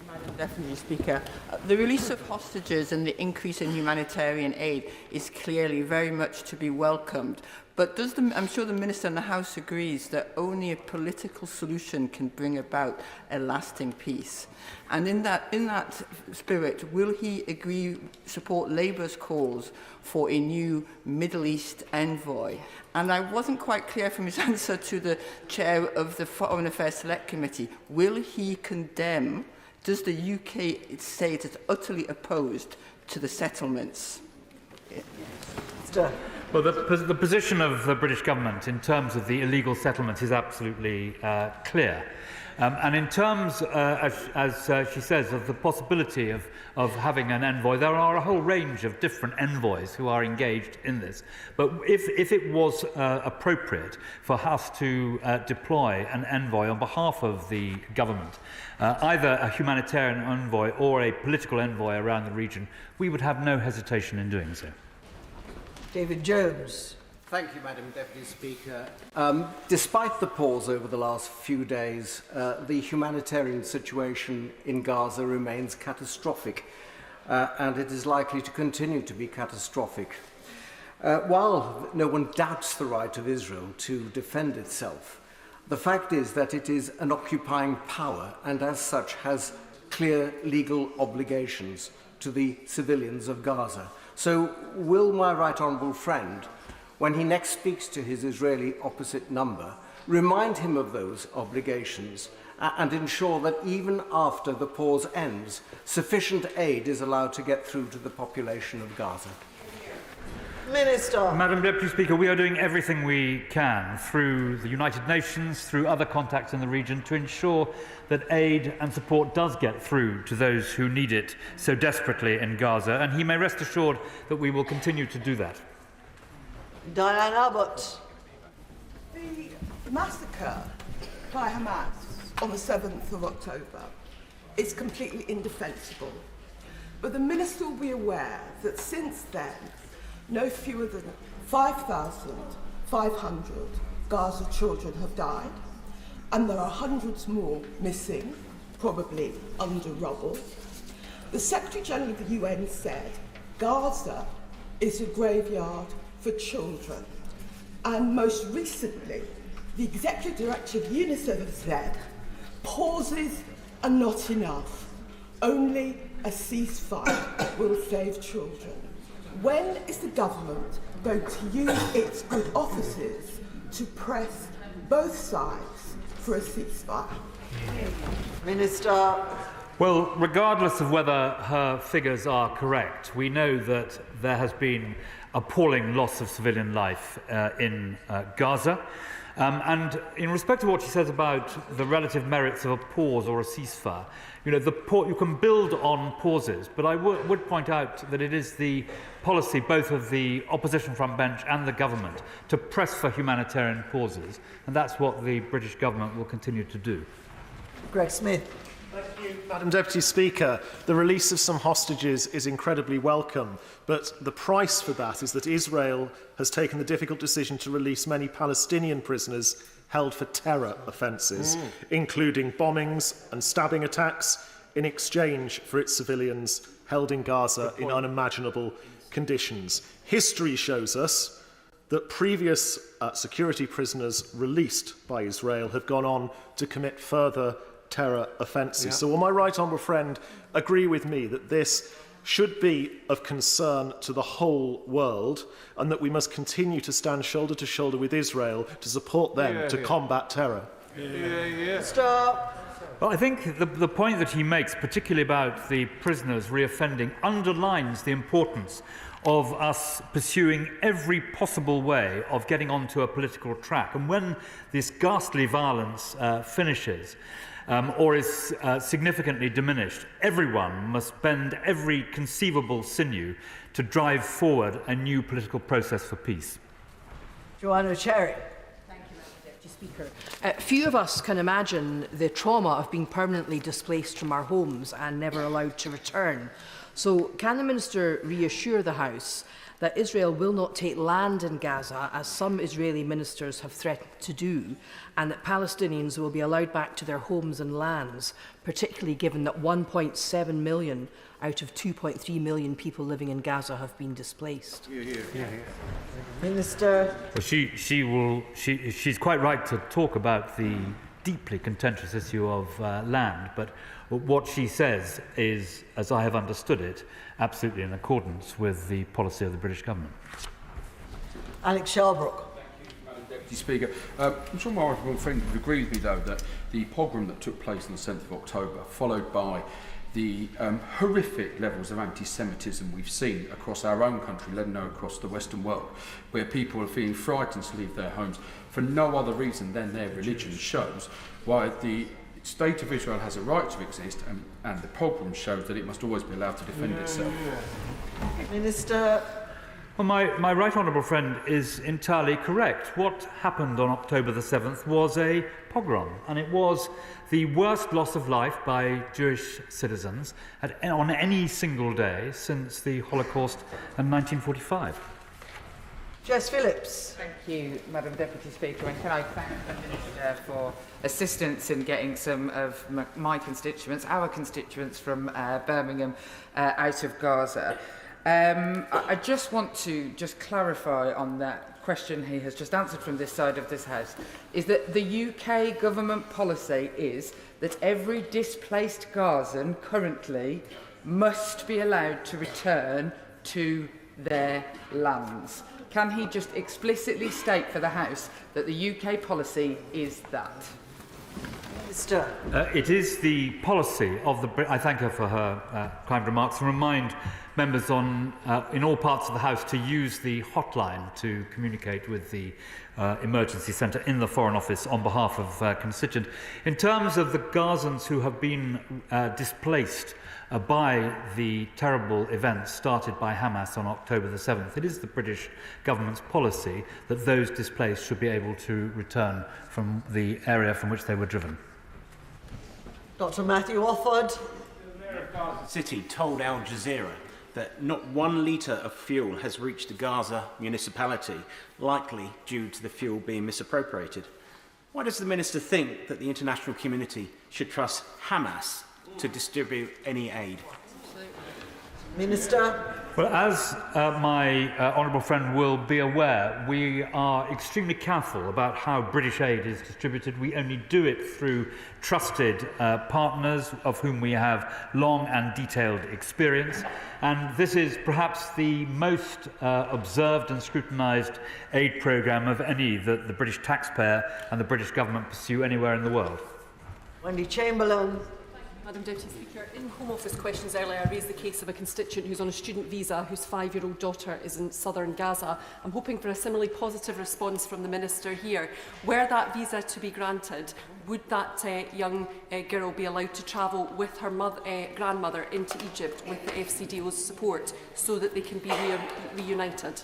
Madam Deputy Speaker, the release of hostages and the increase in humanitarian aid is clearly very much to be welcomed. But I'm sure the Minister in the House agrees that only a political solution can bring about a lasting peace. And in that spirit, will he support Labour's calls for a new Middle East envoy? And I wasn't quite clear from his answer to the chair of the Foreign Affairs Select Committee. Will he condemn? Does the UK say it is utterly opposed to the settlements? Well, the position of the British government in terms of the illegal settlements is absolutely clear. And in terms, as she says, of the possibility of having an envoy, there are a whole range of different envoys who are engaged in this. But if it was appropriate for us to deploy an envoy on behalf of the government, either a humanitarian envoy or a political envoy around the region, we would have no hesitation in doing so. David Jones. Thank you, Madam Deputy Speaker. Despite the pause over the last few days, the humanitarian situation in Gaza remains catastrophic, and it is likely to continue to be catastrophic. While no one doubts the right of Israel to defend itself, the fact is that it is an occupying power and as such has clear legal obligations to the civilians of Gaza. So will my right honourable friend, when he next speaks to his Israeli opposite number, remind him of those obligations and ensure that even after the pause ends, sufficient aid is allowed to get through to the population of Gaza? Minister. Madam Deputy Speaker, we are doing everything we can through the United Nations, through other contacts in the region, to ensure that aid and support does get through to those who need it so desperately in Gaza, and he may rest assured that we will continue to do that. Diane Abbott. The massacre by Hamas on the 7th of October is completely indefensible. But the Minister will be aware that since then, no fewer than 5,500 Gaza children have died. and there are hundreds more missing, probably under rubble. The Secretary-General of the UN said Gaza is a graveyard for children. And most recently, the Executive Director of UNICEF has said pauses are not enough. Only a ceasefire will save children. When is the government going to use its good offices to press both sides for a ceasefire? Minister. Well, regardless of whether her figures are correct, we know that there has been appalling loss of civilian life in Gaza. And in respect to what she says about the relative merits of a pause or a ceasefire, you know, you can build on pauses, but I would point out that it is the policy both of the opposition front bench and the government to press for humanitarian pauses, and that's what the British government will continue to do. Greg Smith. Thank you, Madam Deputy Speaker. The release of some hostages is incredibly welcome, but the price for that is that Israel has taken the difficult decision to release many Palestinian prisoners held for terror offences, including bombings and stabbing attacks, in exchange for its civilians held in Gaza in unimaginable conditions. History shows us that previous security prisoners released by Israel have gone on to commit further terror offences. Yeah. So will my right honourable friend agree with me that this should be of concern to the whole world and that we must continue to stand shoulder to shoulder with Israel to support them to combat terror? Stop. Well, I think the point that he makes, particularly about the prisoners reoffending, underlines the importance of us pursuing every possible way of getting onto a political track. And when this ghastly violence finishes, or is significantly diminished, everyone must bend every conceivable sinew to drive forward a new political process for peace. Joanna Cherry. Thank you, Madam Deputy Speaker. Few of us can imagine the trauma of being permanently displaced from our homes and never allowed to return. So can the Minister reassure the House that Israel will not take land in Gaza, as some Israeli ministers have threatened to do, and that Palestinians will be allowed back to their homes and lands, particularly given that 1.7 million out of 2.3 million people living in Gaza have been displaced? Minister. Well, she's quite right to talk about the deeply contentious issue of land, but what she says is, as I have understood it, absolutely in accordance with the policy of the British government. Alex Shalbrook. Madam Deputy Speaker. I'm sure my honourable friend would agree with me, though, that the pogrom that took place on the 7th of October, followed by the horrific levels of anti-Semitism we've seen across our own country, let alone across the Western world, where people are feeling frightened to leave their homes for no other reason than their religion, shows why the State of Israel has a right to exist, and the pogrom shows that it must always be allowed to defend itself. Minister. Well, my right honourable friend is entirely correct. What happened on October the 7th was a pogrom, and it was the worst loss of life by Jewish citizens on any single day since the Holocaust in 1945. Jess Phillips. Thank you, Madam Deputy Speaker, and can I thank the Minister for assistance in getting some of my constituents, our constituents from Birmingham, out of Gaza. I just want to clarify on that question he has just answered from this side of this House, is that the UK government policy is that every displaced Gazan currently must be allowed to return to their lands. Can he just explicitly state for the House that the UK policy is that? It is the policy of the... I thank her for her kind remarks and remind members in all parts of the House to use the hotline to communicate with the emergency centre in the Foreign Office on behalf of constituents. In terms of the Gazans who have been displaced by the terrible events started by Hamas on October the 7th, it is the British government's policy that those displaced should be able to return from the area from which they were driven. Dr. Matthew Offord. The Mayor of Gaza City told Al Jazeera that not 1 litre of fuel has reached the Gaza municipality, likely due to the fuel being misappropriated. Why does the Minister think that the international community should trust Hamas to distribute any aid? Minister. Well, as my honourable friend will be aware, we are extremely careful about how British aid is distributed. We only do it through trusted partners of whom we have long and detailed experience. And this is perhaps the most observed and scrutinised aid programme of any that the British taxpayer and the British government pursue anywhere in the world. Wendy Chamberlain. Madam Deputy Speaker, in Home Office questions earlier, I raised the case of a constituent who's on a student visa whose 5-year-old daughter is in southern Gaza. I'm hoping for a similarly positive response from the Minister here. Were that visa to be granted, would that young girl be allowed to travel with her grandmother into Egypt with the FCDO's support so that they can be reunited?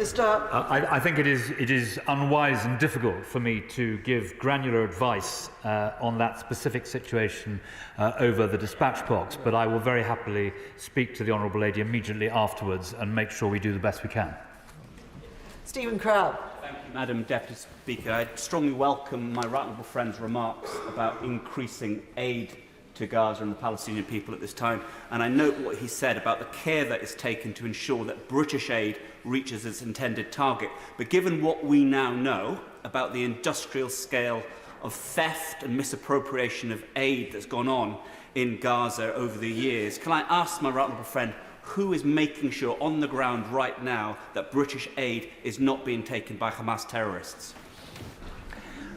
I think it is unwise and difficult for me to give granular advice on that specific situation over the dispatch box, but I will very happily speak to the Honourable Lady immediately afterwards and make sure we do the best we can. Stephen Crowd. Thank you, Madam Deputy Speaker. I strongly welcome my right honourable friend's remarks about increasing aid to Gaza and the Palestinian people at this time, and I note what he said about the care that is taken to ensure that British aid reaches its intended target. But given what we now know about the industrial scale of theft and misappropriation of aid that's gone on in Gaza over the years, can I ask my right honourable friend who is making sure on the ground right now that British aid is not being taken by Hamas terrorists?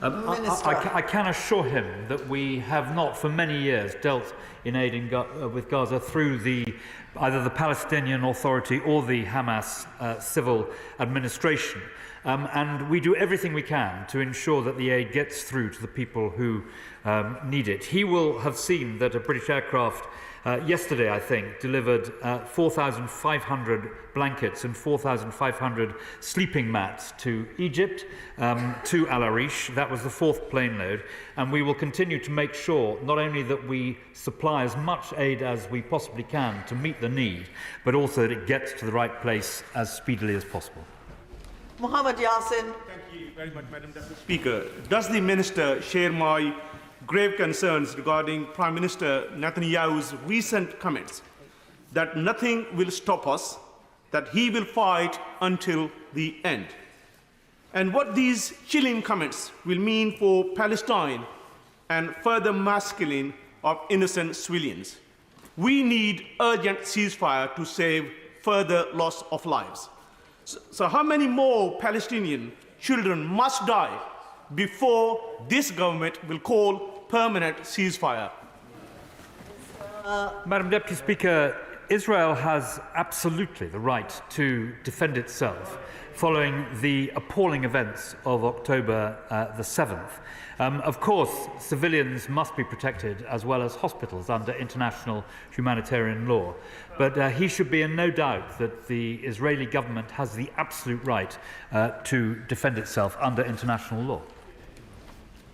I can assure him that we have not for many years dealt in aid with Gaza through either the Palestinian Authority or the Hamas civil administration. And we do everything we can to ensure that the aid gets through to the people who need it. He will have seen that a British aircraft yesterday, I think, delivered 4,500 blankets and 4,500 sleeping mats to Egypt, to Al Arish. That was the 4th plane load. And we will continue to make sure not only that we supply as much aid as we possibly can to meet the need, but also that it gets to the right place as speedily as possible. Mohammed Yassin. Thank you very much, Madam Deputy Speaker. Does the Minister share my grave concerns regarding Prime Minister Netanyahu's recent comments that nothing will stop us, that he will fight until the end? And what these chilling comments will mean for Palestine and further mass killing of innocent civilians. We need urgent ceasefire to save further loss of lives. So how many more Palestinian children must die before this government will call permanent ceasefire? Madam Deputy Speaker, Israel has absolutely the right to defend itself following the appalling events of October the 7th. Of course, civilians must be protected as well as hospitals under international humanitarian law. But he should be in no doubt that the Israeli government has the absolute right to defend itself under international law.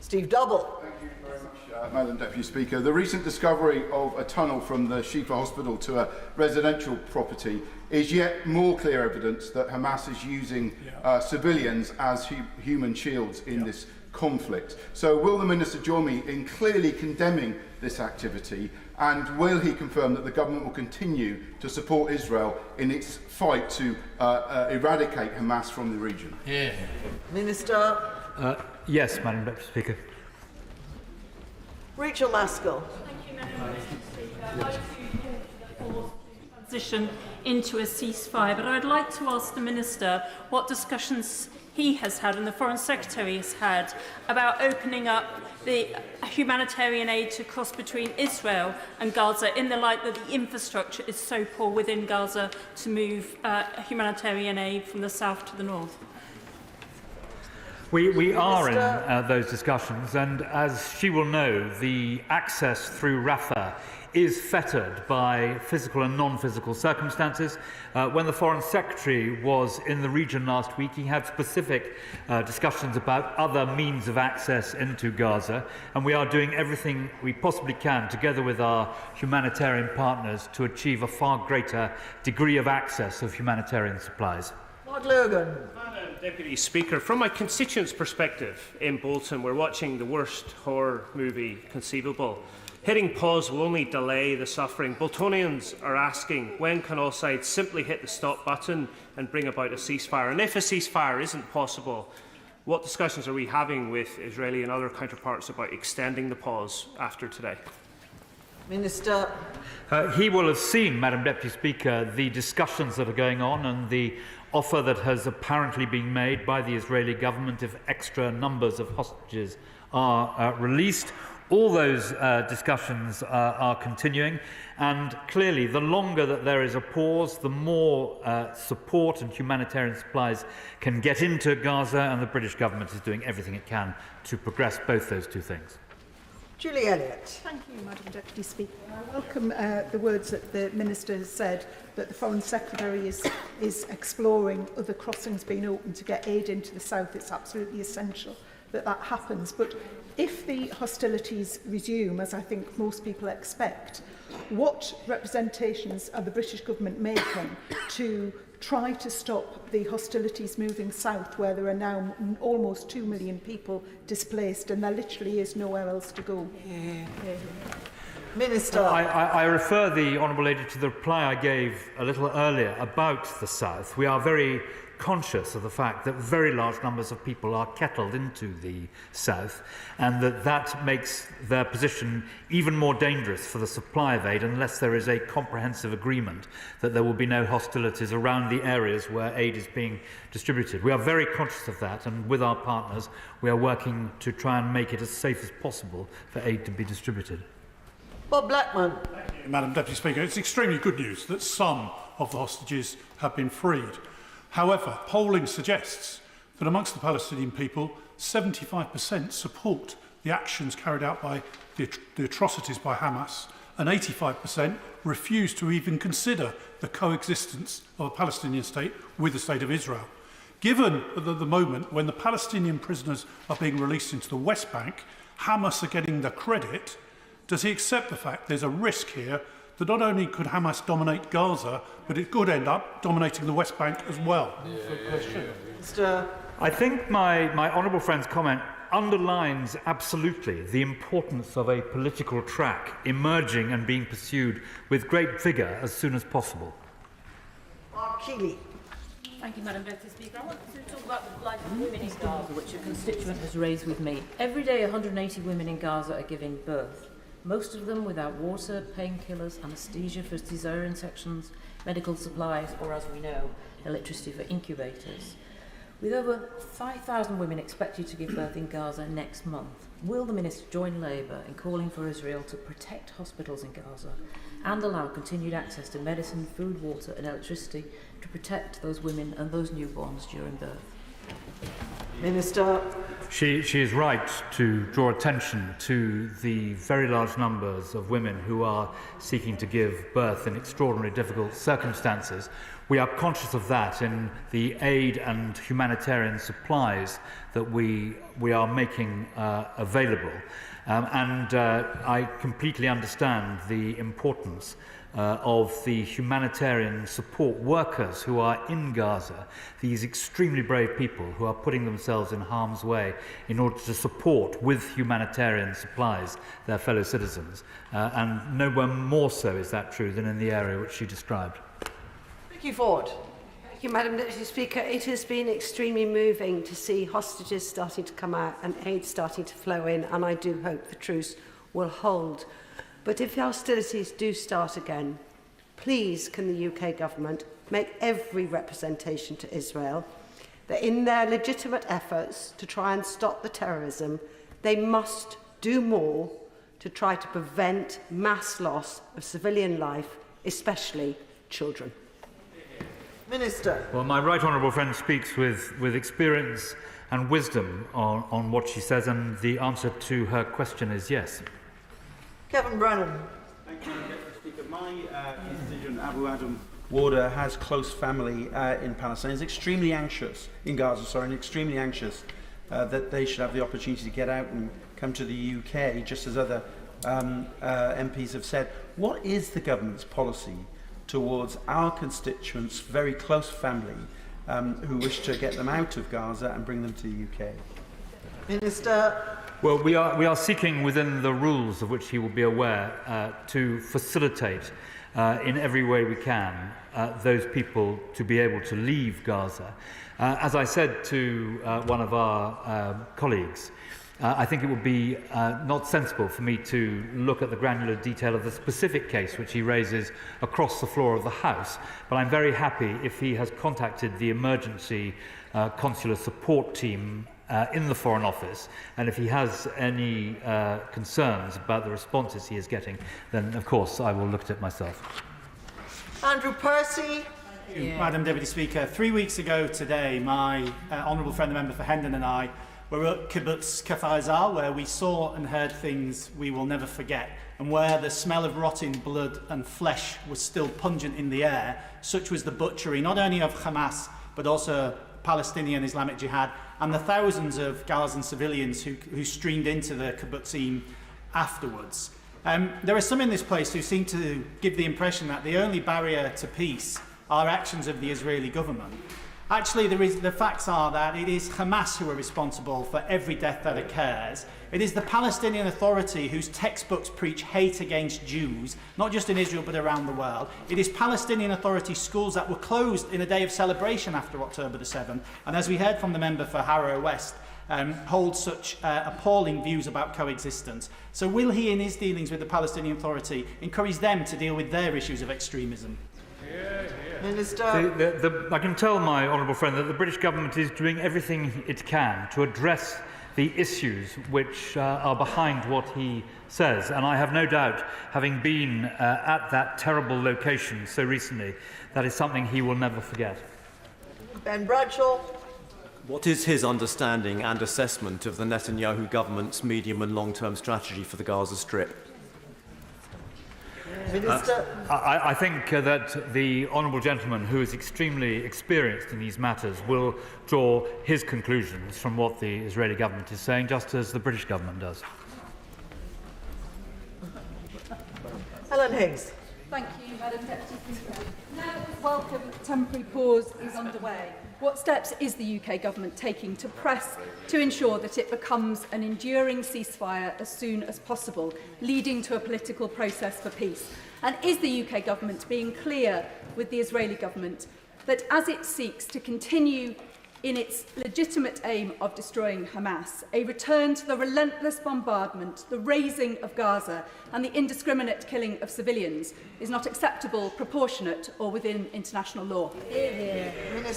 Steve Double. Thank you very much, Madam Deputy Speaker. The recent discovery of a tunnel from the Shifa Hospital to a residential property is yet more clear evidence that Hamas is using civilians as human shields in this conflict. So will the Minister join me in clearly condemning this activity, and will he confirm that the government will continue to support Israel in its fight to eradicate Hamas from the region? Yeah. Minister. Yes, Madam Deputy Speaker. Rachel Maskell. Transition into a ceasefire, but I'd like to ask the Minister what discussions he has had and the Foreign Secretary has had about opening up the humanitarian aid to cross between Israel and Gaza in the light that the infrastructure is so poor within Gaza to move humanitarian aid from the south to the north. We are in those discussions, and as she will know, the access through Rafah is fettered by physical and non-physical circumstances. When the Foreign Secretary was in the region last week, he had specific discussions about other means of access into Gaza, and we are doing everything we possibly can, together with our humanitarian partners, to achieve a far greater degree of access of humanitarian supplies. Mark Logan. Madam Deputy Speaker, from my constituents' perspective in Bolton, we're watching the worst horror movie conceivable. Hitting pause will only delay the suffering. Boltonians are asking, when can all sides simply hit the stop button and bring about a ceasefire? And if a ceasefire isn't possible, what discussions are we having with Israeli and other counterparts about extending the pause after today? Minister. He will have seen, Madam Deputy Speaker, the discussions that are going on and the offer that has apparently been made by the Israeli government if extra numbers of hostages are released. All those discussions are continuing, and clearly the longer that there is a pause, the more support and humanitarian supplies can get into Gaza, and the British government is doing everything it can to progress both those two things. Julie Elliott. Thank you, Madam Deputy Speaker. I welcome the words that the Minister has said, that the Foreign Secretary is exploring other crossings being open to get aid into the south. It's absolutely essential that that happens. But if the hostilities resume, as I think most people expect, what representations are the British government making to try to stop the hostilities moving south, where there are now almost 2 million people displaced and there literally is nowhere else to go? Minister. I refer the Honourable Lady to the reply I gave a little earlier about the south. We are very conscious of the fact that very large numbers of people are kettled into the south, and that makes their position even more dangerous for the supply of aid unless there is a comprehensive agreement that there will be no hostilities around the areas where aid is being distributed. We are very conscious of that, and with our partners we are working to try and make it as safe as possible for aid to be distributed. Bob Blackman. Madam Deputy Speaker, it's extremely good news that some of the hostages have been freed. However, polling suggests that amongst the Palestinian people, 75% support the actions carried out by the atrocities by Hamas, and 85% refuse to even consider the coexistence of a Palestinian state with the State of Israel. Given that at the moment, when the Palestinian prisoners are being released into the West Bank, Hamas are getting the credit, does he accept the fact there's a risk here that not only could Hamas dominate Gaza, but it could end up dominating the West Bank as well? I think my honourable friend's comment underlines absolutely the importance of a political track emerging and being pursued with great vigour as soon as possible. Mark Keeley. Thank you, Madam Deputy Speaker. I want to talk about the life of women in Gaza, which a constituent has raised with me. Every day, 180 women in Gaza are giving birth. Most of them without water, painkillers, anaesthesia for caesarean sections, medical supplies, or as we know, electricity for incubators. With over 5,000 women expected to give birth in Gaza next month, will the Minister join Labour in calling for Israel to protect hospitals in Gaza and allow continued access to medicine, food, water and electricity to protect those women and those newborns during birth? Minister. She is right to draw attention to the very large numbers of women who are seeking to give birth in extraordinarily difficult circumstances. We are conscious of that in the aid and humanitarian supplies that we are making available. I completely understand the importance of the humanitarian support workers who are in Gaza, these extremely brave people who are putting themselves in harm's way in order to support with humanitarian supplies their fellow citizens. And nowhere more so is that true than in the area which she described. Vicky Ford. Thank you, Madam Deputy Speaker. It has been extremely moving to see hostages starting to come out and aid starting to flow in, and I do hope the truce will hold. But if the hostilities do start again, please can the UK government make every representation to Israel that in their legitimate efforts to try and stop the terrorism, they must do more to try to prevent mass loss of civilian life, especially children. Minister. Well, my right honourable friend speaks with experience and wisdom on what she says, and the answer to her question is yes. Kevin Brennan. Thank you, Madam Deputy Speaker. My constituent, Abu Adam Warder, has close family in Palestine. He's extremely anxious, in Gaza, and extremely anxious that they should have the opportunity to get out and come to the UK, just as other MPs have said. What is the government's policy towards our constituents' very close family who wish to get them out of Gaza and bring them to the UK. Minister. Well, we are seeking within the rules of which he will be aware to facilitate in every way we can those people to be able to leave Gaza. As I said to one of our colleagues, I think it would be not sensible for me to look at the granular detail of the specific case which he raises across the floor of the House, but I'm very happy if he has contacted the emergency consular support team in the Foreign Office, and if he has any concerns about the responses he is getting, then of course I will look at it myself. Andrew Percy. Madam Deputy Speaker, 3 weeks ago today, my honourable friend, the member for Hendon, and I were at Kibbutz Kafar, where we saw and heard things we will never forget, and where the smell of rotting blood and flesh was still pungent in the air. Such was the butchery, not only of Hamas, but also Palestinian Islamic Jihad, and the thousands of Gazan civilians who streamed into the kibbutzim afterwards. There are some in this place who seem to give the impression that the only barrier to peace are actions of the Israeli government. Actually, the facts are that it is Hamas who are responsible for every death that occurs. It is the Palestinian Authority whose textbooks preach hate against Jews, not just in Israel but around the world. It is Palestinian Authority schools that were closed in a day of celebration after October the 7th, and as we heard from the member for Harrow West, hold such appalling views about coexistence. So will he, in his dealings with the Palestinian Authority, encourage them to deal with their issues of extremism? Minister. I can tell my honourable friend that the British government is doing everything it can to address the issues which are behind what he says, and I have no doubt, having been at that terrible location so recently, that is something he will never forget. Ben Bradshaw. What is his understanding and assessment of the Netanyahu government's medium and long-term strategy for the Gaza Strip? Minister. I think that the honourable gentleman, who is extremely experienced in these matters, will draw his conclusions from what the Israeli government is saying, just as the British government does. Helen Higgs. Thank you, Madam Deputy Speaker. Now that the welcome temporary pause is underway, what steps is the UK government taking to press to ensure that it becomes an enduring ceasefire as soon as possible, leading to a political process for peace? And is the UK government being clear with the Israeli government that as it seeks to continue in its legitimate aim of destroying Hamas, a return to the relentless bombardment, the razing of Gaza and the indiscriminate killing of civilians is not acceptable, proportionate or within international law?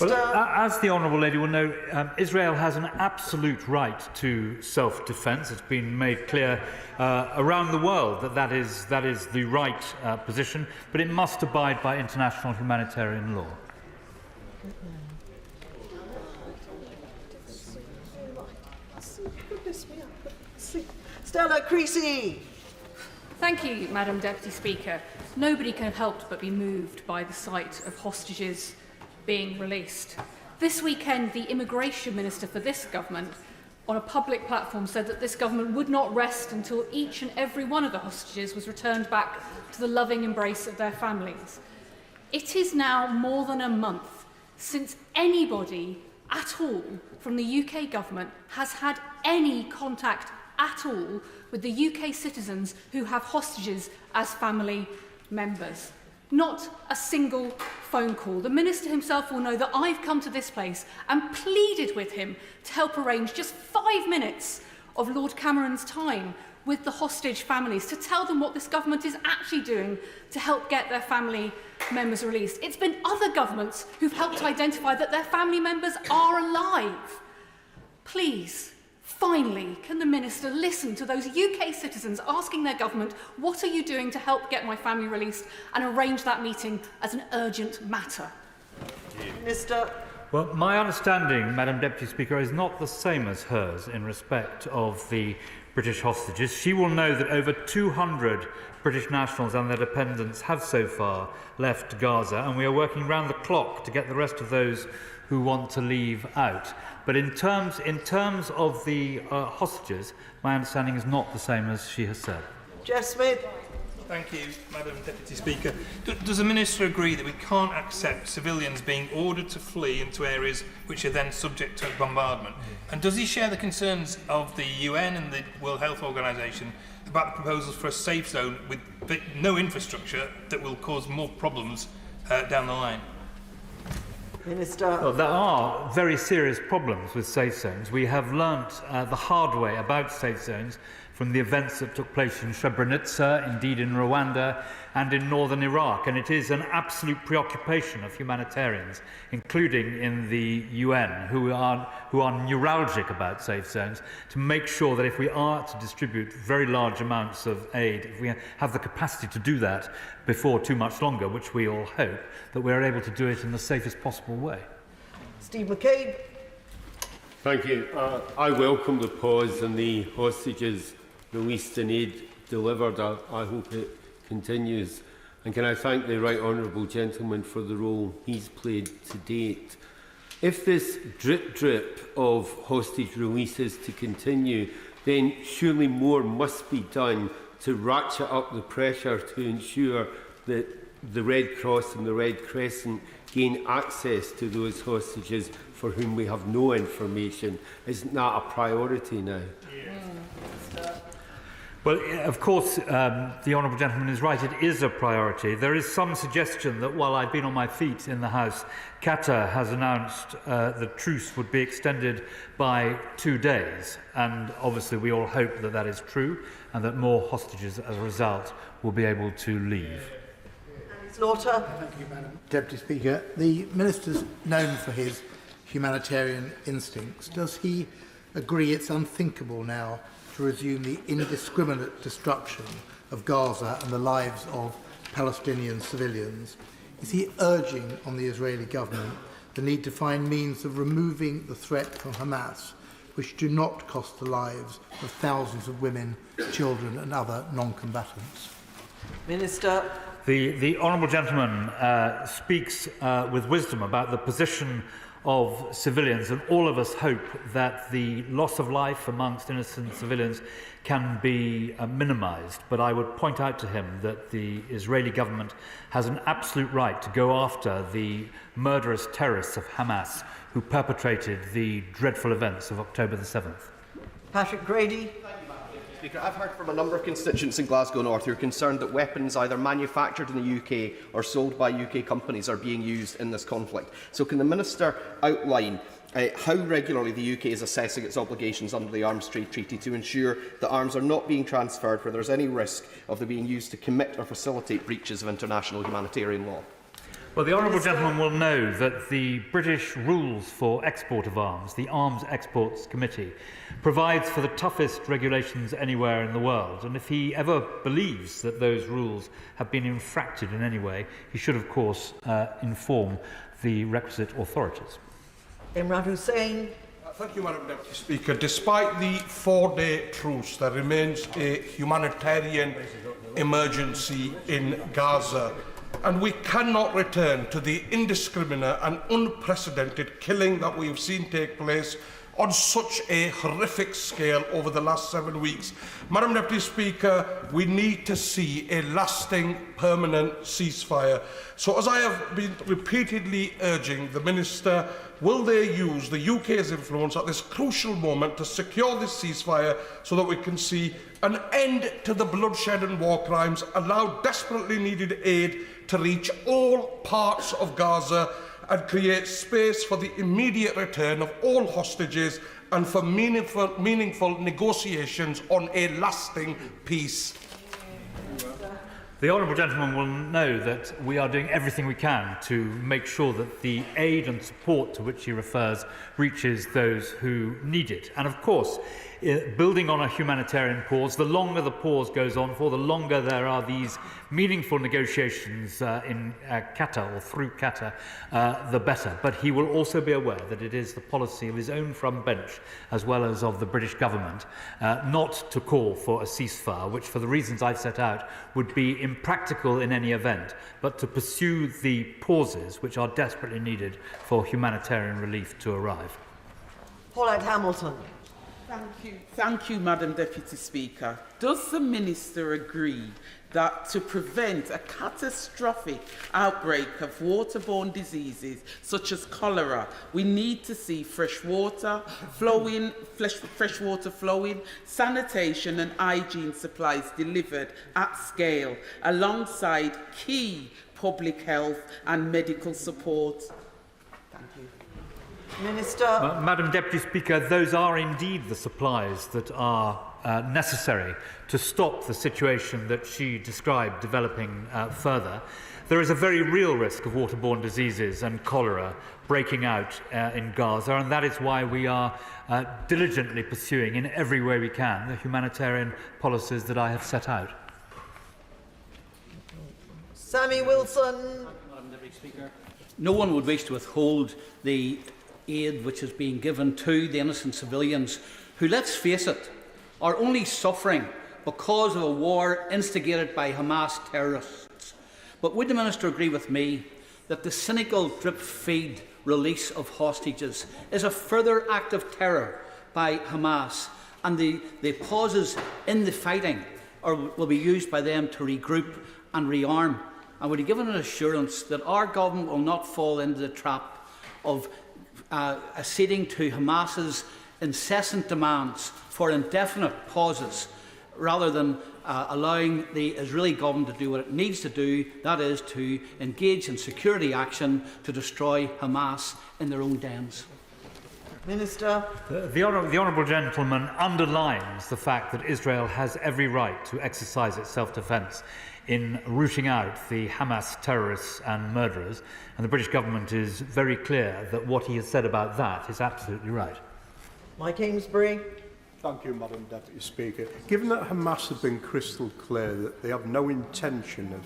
Well, as the honourable lady will know, Israel has an absolute right to self-defence. It's been made clear around the world that that is the right position, but it must abide by international humanitarian law. Stella Creasy. Thank you, Madam Deputy Speaker. Nobody can help but be moved by the sight of hostages being released. This weekend, the Immigration Minister for this government on a public platform said that this government would not rest until each and every one of the hostages was returned back to the loving embrace of their families. It is now more than a month since anybody at all from the UK government has had any contact at all with the UK citizens who have hostages as family members. Not a single phone call. The Minister himself will know that I've come to this place and pleaded with him to help arrange just 5 minutes of Lord Cameron's time with the hostage families to tell them what this government is actually doing to help get their family members released. It's been other governments who've helped identify that their family members are alive. Please, finally, can the Minister listen to those UK citizens asking their government, what are you doing to help get my family released, and arrange that meeting as an urgent matter? Minister. Well, my understanding, Madam Deputy Speaker, is not the same as hers in respect of the British hostages. She will know that over 200 British nationals and their dependents have so far left Gaza, and we are working round the clock to get the rest of those who want to leave out. But in terms of the hostages, my understanding is not the same as she has said. Jeff Smith. Thank you, Madam Deputy Speaker. Does the Minister agree that we can't accept civilians being ordered to flee into areas which are then subject to bombardment? And does he share the concerns of the UN and the World Health Organization about the proposals for a safe zone with no infrastructure that will cause more problems down the line? Minister. Well, there are very serious problems with safe zones. We have learnt the hard way about safe zones from the events that took place in Srebrenica, indeed in Rwanda and in northern Iraq. And it is an absolute preoccupation of humanitarians, including in the UN, who are neuralgic about safe zones, to make sure that if we are to distribute very large amounts of aid, if we have the capacity to do that before too much longer, which we all hope, that we are able to do it in the safest possible way. Steve McCabe. Thank you. I welcome the pause and the hostages released and aid delivered. I hope it continues. And can I thank the Right Honourable Gentleman for the role he's played to date. If this drip of hostage releases to continue, then surely more must be done to ratchet up the pressure to ensure that the Red Cross and the Red Crescent gain access to those hostages for whom we have no information. Isn't that a priority now? Well, of course, the Honourable Gentleman is right. It is a priority. There is some suggestion that while I've been on my feet in the House, Qatar has announced the truce would be extended by 2 days. And obviously we all hope that that is true and that more hostages as a result will be able to leave. Slaughter. Thank you, Madam Deputy Speaker. The Minister's known for his humanitarian instincts. Does he agree it's unthinkable now to resume the indiscriminate destruction of Gaza and the lives of Palestinian civilians? Is he urging on the Israeli government the need to find means of removing the threat from Hamas, which do not cost the lives of thousands of women, children and other non-combatants? Minister. The Honourable Gentleman speaks with wisdom about the position of civilians, and all of us hope that the loss of life amongst innocent civilians can be minimised. But I would point out to him that the Israeli government has an absolute right to go after the murderous terrorists of Hamas who perpetrated the dreadful events of October the 7th. Patrick Grady. Speaker, I've heard from a number of constituents in Glasgow North who are concerned that weapons either manufactured in the UK or sold by UK companies are being used in this conflict. So can the Minister outline how regularly the UK is assessing its obligations under the Arms Trade Treaty to ensure that arms are not being transferred where there is any risk of them being used to commit or facilitate breaches of international humanitarian law? Well, the Honourable Gentleman will know that the British rules for export of arms, the Arms Exports Committee, provides for the toughest regulations anywhere in the world. And if he ever believes that those rules have been infracted in any way, he should, of course, inform the requisite authorities. Imran Hussain. Thank you, Madam Deputy Speaker. Despite the 4-day truce, there remains a humanitarian emergency in Gaza. And we cannot return to the indiscriminate and unprecedented killing that we have seen take place on such a horrific scale over the last 7 weeks. Madam Deputy Speaker, we need to see a lasting, permanent ceasefire. So, as I have been repeatedly urging the Minister, will they use the UK's influence at this crucial moment to secure this ceasefire so that we can see an end to the bloodshed and war crimes, allow desperately needed aid to reach all parts of Gaza and create space for the immediate return of all hostages and for meaningful negotiations on a lasting peace? The Honourable Gentleman will know that we are doing everything we can to make sure that the aid and support to which he refers reaches those who need it. And of course, building on a humanitarian pause, the longer the pause goes on for, the longer there are these meaningful negotiations in Qatar or through Qatar, the better. But he will also be aware that it is the policy of his own front bench, as well as of the British government, not to call for a ceasefire, which for the reasons I've set out would be impractical in any event, but to pursue the pauses which are desperately needed for humanitarian relief to arrive. Pauline Hamilton. Thank you, Madam Deputy Speaker. Does the Minister agree that to prevent a catastrophic outbreak of waterborne diseases such as cholera, we need to see fresh water flowing, sanitation and hygiene supplies delivered at scale, alongside key public health and medical support. Thank you. Minister. Madam Deputy Speaker, those are indeed the supplies that are necessary to stop the situation that she described developing further. There is a very real risk of waterborne diseases and cholera breaking out in Gaza, and that is why we are diligently pursuing in every way we can the humanitarian policies that I have set out. Sammy Wilson. Madam Deputy Speaker, no one would wish to withhold the aid which is being given to the innocent civilians who, let's face it, are only suffering because of a war instigated by Hamas terrorists. But would the Minister agree with me that the cynical drip-feed release of hostages is a further act of terror by Hamas, and the pauses in the fighting will be used by them to regroup and rearm? And would he give an assurance that our government will not fall into the trap of acceding to Hamas's incessant demands for indefinite pauses, rather than allowing the Israeli government to do what it needs to do, that is to engage in security action to destroy Hamas in their own dens? Minister. The honourable gentleman underlines the fact that Israel has every right to exercise its self-defence in rooting out the Hamas terrorists and murderers, and the British government is very clear that what he has said about that is absolutely right. Mike Amesbury. Thank you, Madam Deputy Speaker. Given that Hamas have been crystal clear that they have no intention of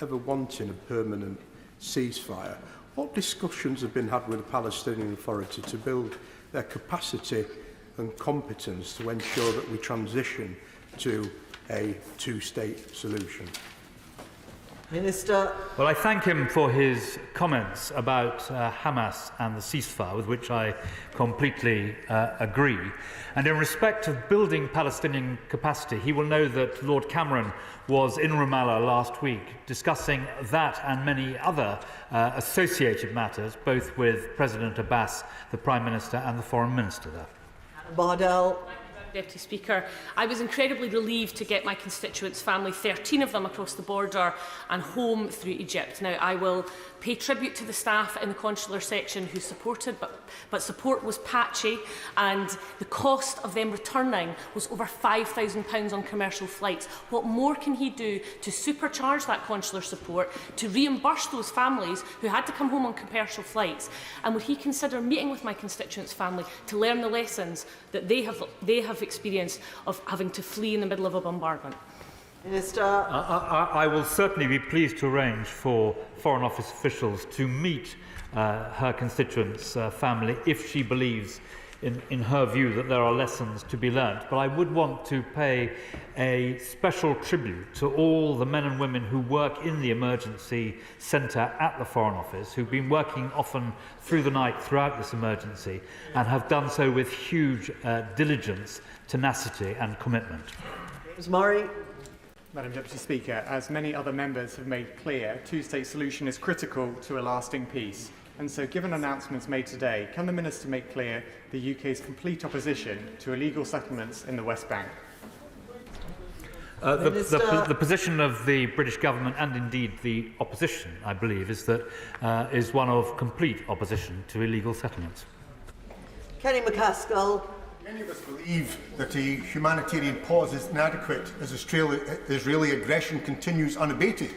ever wanting a permanent ceasefire, what discussions have been had with the Palestinian Authority to build their capacity and competence to ensure that we transition to a two-state solution? Minister. Well, I thank him for his comments about Hamas and the ceasefire, with which I completely agree. And in respect of building Palestinian capacity, he will know that Lord Cameron was in Ramallah last week discussing that and many other associated matters, both with President Abbas, the Prime Minister, and the Foreign Minister there. Bardell. Deputy Speaker, I was incredibly relieved to get my constituents' family, 13 of them, across the border and home through Egypt. Now, I will pay tribute to the staff in the consular section who supported, but support was patchy, and the cost of them returning was over £5,000 on commercial flights. What more can he do to supercharge that consular support, to reimburse those families who had to come home on commercial flights? And would he consider meeting with my constituents' family to learn the lessons that they have experienced of having to flee in the middle of a bombardment? Minister. I will certainly be pleased to arrange for Foreign Office officials to meet her constituents' family if she believes, in her view, that there are lessons to be learnt. But I would want to pay a special tribute to all the men and women who work in the emergency centre at the Foreign Office, who've been working often through the night throughout this emergency and have done so with huge diligence, tenacity and commitment. James Murray. Madam Deputy Speaker, as many other members have made clear, a two-state solution is critical to a lasting peace. And so, given announcements made today, can the Minister make clear the UK's complete opposition to illegal settlements in the West Bank? The position of the British government, and indeed the opposition, I believe, is that is one of complete opposition to illegal settlements. Kenny McCaskill. Many of us believe that a humanitarian pause is inadequate as Israeli aggression continues unabated.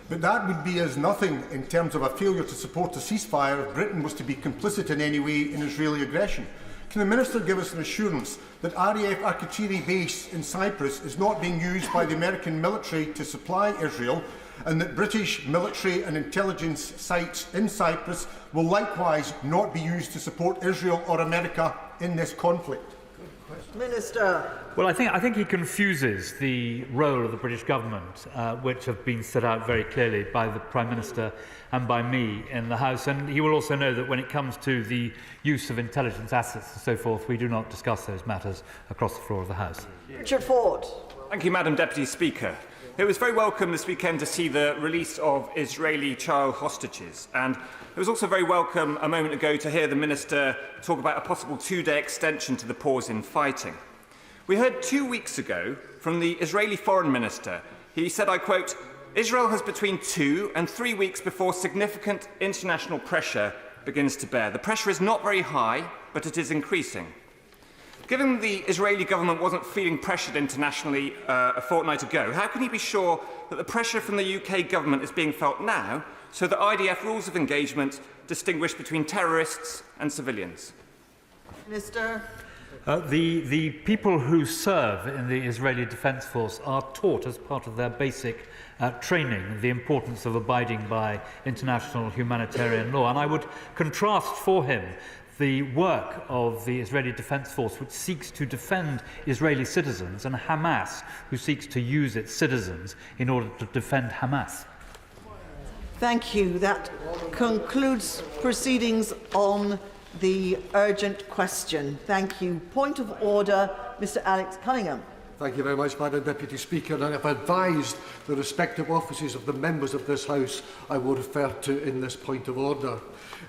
But that would be as nothing in terms of a failure to support a ceasefire if Britain was to be complicit in any way in Israeli aggression. Can the Minister give us an assurance that RAF Akrotiri base in Cyprus is not being used by the American military to supply Israel, and that British military and intelligence sites in Cyprus will likewise not be used to support Israel or America in this conflict? Minister. Well, I think he confuses the role of the British government, which have been set out very clearly by the Prime Minister and by me in the House. And he will also know that when it comes to the use of intelligence assets and so forth, we do not discuss those matters across the floor of the House. Richard Ford. Thank you, Madam Deputy Speaker. It was very welcome this weekend to see the release of Israeli child hostages, and it was also very welcome a moment ago to hear the Minister talk about a possible 2-day extension to the pause in fighting. We heard 2 weeks ago from the Israeli Foreign Minister. He said, I quote, "Israel has between 2 and 3 weeks before significant international pressure begins to bear. The pressure is not very high, but it is increasing." Given the Israeli government wasn't feeling pressured internationally a fortnight ago, how can he be sure that the pressure from the UK government is being felt now, so that IDF rules of engagement distinguish between terrorists and civilians? Minister. The people who serve in the Israeli Defence Force are taught as part of their basic training the importance of abiding by international humanitarian law. And I would contrast for him the work of the Israeli Defence Force, which seeks to defend Israeli citizens, and Hamas, who seeks to use its citizens in order to defend Hamas. Thank you. That concludes proceedings on the urgent question. Thank you. Point of order, Mr. Alex Cunningham. Thank you very much, Madam Deputy Speaker. And I've advised the respective offices of the members of this House I will refer to in this point of order.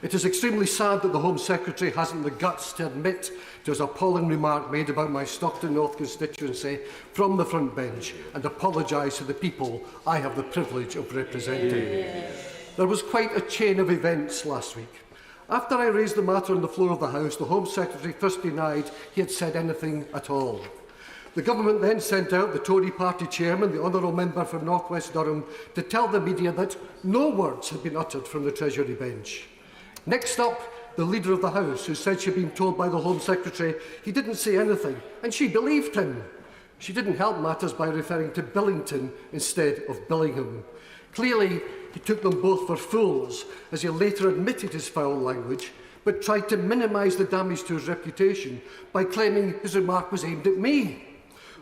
It is extremely sad that the Home Secretary hasn't the guts to admit to his appalling remark made about my Stockton North constituency from the front bench and apologise to the people I have the privilege of representing. There was quite a chain of events last week. After I raised the matter on the floor of the House, the Home Secretary first denied he had said anything at all. The government then sent out the Tory party chairman, the honourable member for North West Durham, to tell the media that no words had been uttered from the Treasury bench. Next up, the Leader of the House, who said she'd been told by the Home Secretary he didn't say anything, and she believed him. She didn't help matters by referring to Billington instead of Billingham. Clearly, he took them both for fools, as he later admitted his foul language, but tried to minimise the damage to his reputation by claiming his remark was aimed at me.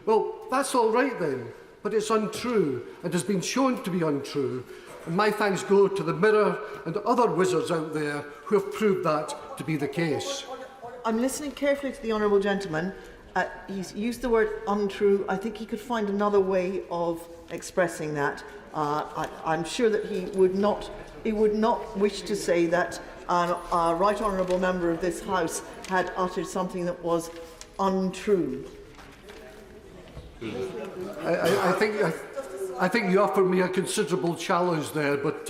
Well, that's all right then, but it's untrue and has been shown to be untrue. And my thanks go to the Mirror and other wizards out there who have proved that to be the case. I'm listening carefully to the honourable gentleman. He's used the word untrue. I think he could find another way of expressing that. I'm sure that he would not wish to say that a right honourable member of this House had uttered something that was untrue. I think you offered me a considerable challenge there, but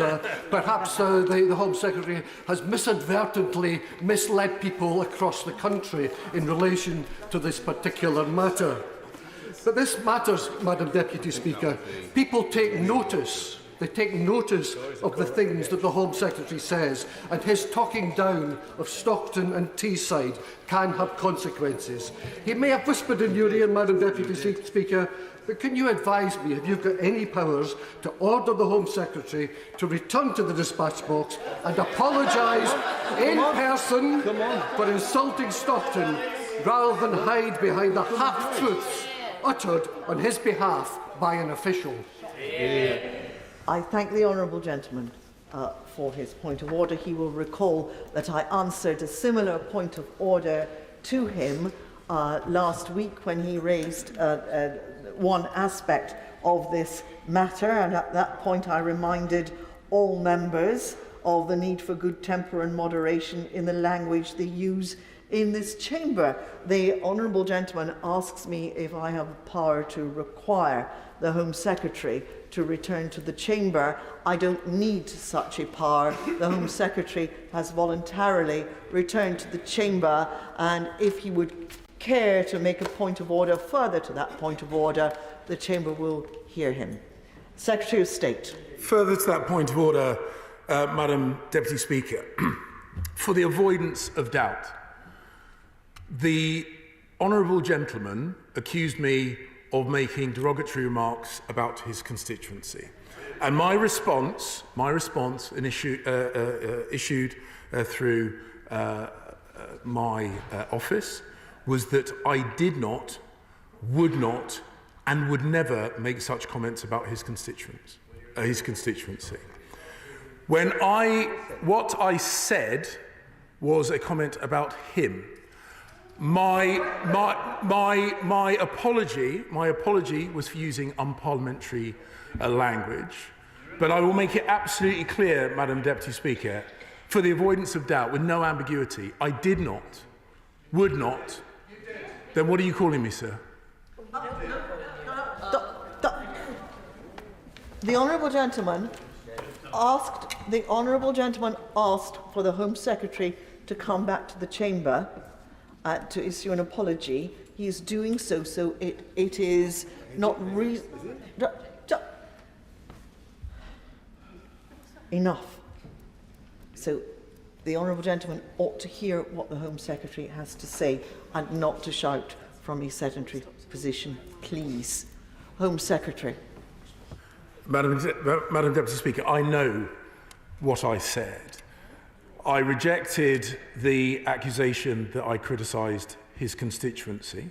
perhaps the Home Secretary has misadvertently misled people across the country in relation to this particular matter. But this matters, Madam Deputy Speaker. People take notice. They take notice of the things that the Home Secretary says, and his talking down of Stockton and Teesside can have consequences. He may have whispered in your ear, Madam Deputy Speaker, but can you advise me if you've got any powers to order the Home Secretary to return to the dispatch box and apologise in person for insulting Stockton, rather than hide behind the half-truths uttered on his behalf by an official? I thank the honourable gentleman for his point of order. He will recall that I answered a similar point of order to him last week when he raised one aspect of this matter, and at that point I reminded all members of the need for good temper and moderation in the language they use in this chamber. The honourable gentleman asks me if I have power to require the Home Secretary to return to the chamber. I don't need such a power. The Home Secretary has voluntarily returned to the chamber, and if he would care to make a point of order further to that point of order, the chamber will hear him. Secretary of State. Further to that point of order, Madam Deputy Speaker, for the avoidance of doubt, the honourable gentleman accused me of making derogatory remarks about his constituency. And my response issued through my office was that I did not, would not, and would never make such comments about his constituency. What I said was a comment about him. My apology was for using unparliamentary language, but I will make it absolutely clear, Madam Deputy Speaker, for the avoidance of doubt, with no ambiguity, I did not, would not. Then what are you calling me, sir? The honourable gentleman asked for the Home Secretary to come back to the chamber to issue an apology. He is doing so, so it is not enough. So the honourable gentleman ought to hear what the Home Secretary has to say and not to shout from his sedentary position, please. Home Secretary. Madam Deputy Speaker, I know what I said. I rejected the accusation that I criticised his constituency.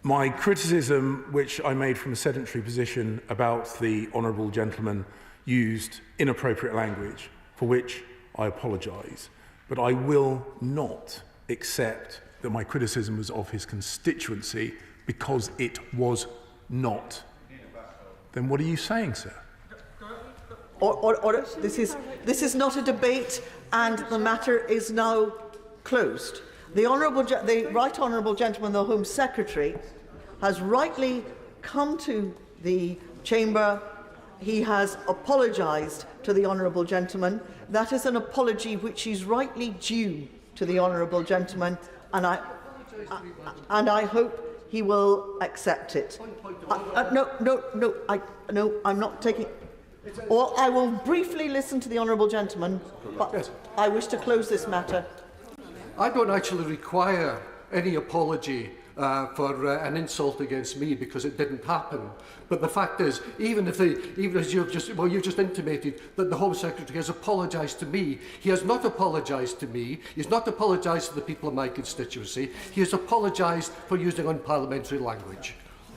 My criticism, which I made from a sedentary position about the honourable gentleman, used inappropriate language, for which I apologise. But I will not accept that my criticism was of his constituency, because it was not. Then what are you saying, sir? Order. This is not a debate, and the matter is now closed. The Right Honourable Gentleman, the Home Secretary, has rightly come to the chamber. He has apologised to the Honourable Gentleman. That is an apology which is rightly due to the Honourable Gentleman, and I hope he will accept it. No, I'm not taking. Well, I will briefly listen to the Honourable Gentleman, but I wish to close this matter. I don't actually require any apology for an insult against me, because it didn't happen. But the fact is, even as you've just intimated that the Home Secretary has apologised to me, he has not apologised to me. He has not apologised to the people of my constituency. He has apologised for using unparliamentary language.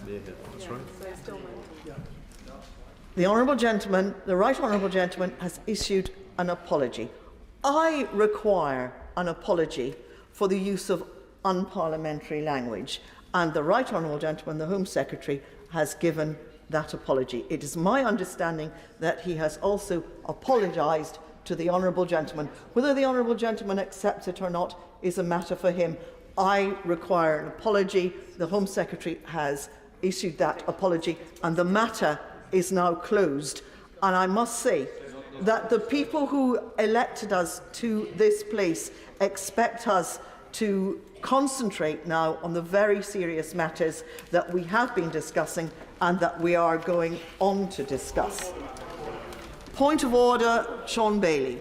That's right. The Honourable Gentleman, the Right Honourable Gentleman, has issued an apology. I require an apology for the use of unparliamentary language, and the Right Honourable Gentleman, the Home Secretary, has given that apology. It is my understanding that he has also apologised to the Honourable Gentleman. Whether the Honourable Gentleman accepts it or not is a matter for him. I require an apology. The Home Secretary has issued that apology, and the matter is now closed. And I must say that the people who elected us to this place expect us to concentrate now on the very serious matters that we have been discussing and that we are going on to discuss. Point of order, Sean Bailey.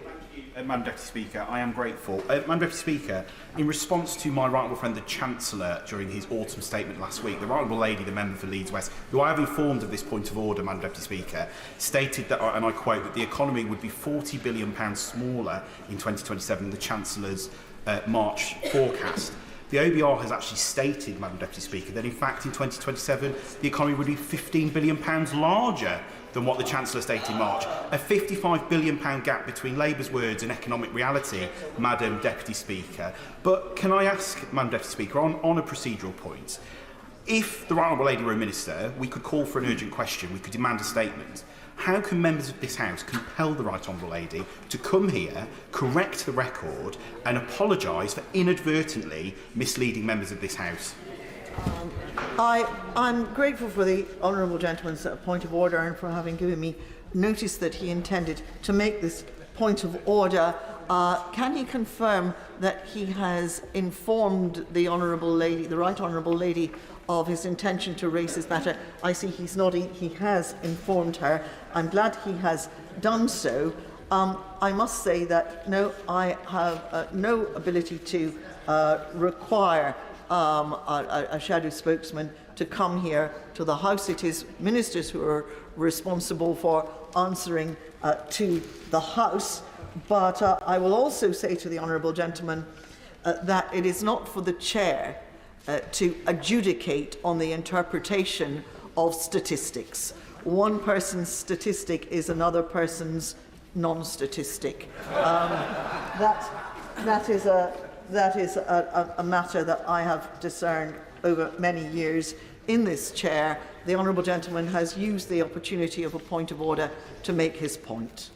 Madam Deputy Speaker, I am grateful. Madam Deputy Speaker, in response to my right honourable friend, the Chancellor, during his autumn statement last week, the right honourable lady, the member for Leeds West, who I have informed of this point of order, Madam Deputy Speaker, stated that, and I quote, that the economy would be £40 billion smaller in 2027 than the Chancellor's March forecast. The OBR has actually stated, Madam Deputy Speaker, that in fact in 2027 the economy would be £15 billion larger than what the Chancellor stated in March. A £55 billion gap between Labour's words and economic reality, Madam Deputy Speaker. But can I ask, Madam Deputy Speaker, on a procedural point, if the Right Honourable Lady were a minister, we could call for an urgent question, we could demand a statement. How can members of this House compel the Right Honourable Lady to come here, correct the record and apologise for inadvertently misleading members of this House? I'm grateful for the Honourable Gentleman's point of order and for having given me notice that he intended to make this point of order. Can he confirm that he has informed the Honourable Lady, the Right Honourable Lady, of his intention to raise this matter? I see he's nodding. He has informed her. I'm glad he has done so. I must say that no, I have no ability to require a shadow spokesman to come here to the House. It is ministers who are responsible for answering to the House. But I will also say to the Honourable Gentleman that it is not for the Chair to adjudicate on the interpretation of statistics. One person's statistic is another person's non-statistic. That is a that is a matter that I have discerned over many years in this chair. The honourable gentleman has used the opportunity of a point of order to make his point.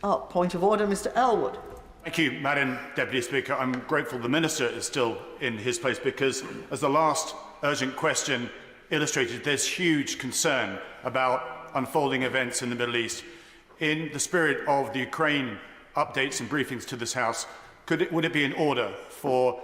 Point of order, Mr Elwood. Thank you, Madam Deputy Speaker. I'm grateful the Minister is still in his place because, as the last urgent question illustrated, there's huge concern about unfolding events in the Middle East. In the spirit of the Ukraine updates and briefings to this House, would it be in order for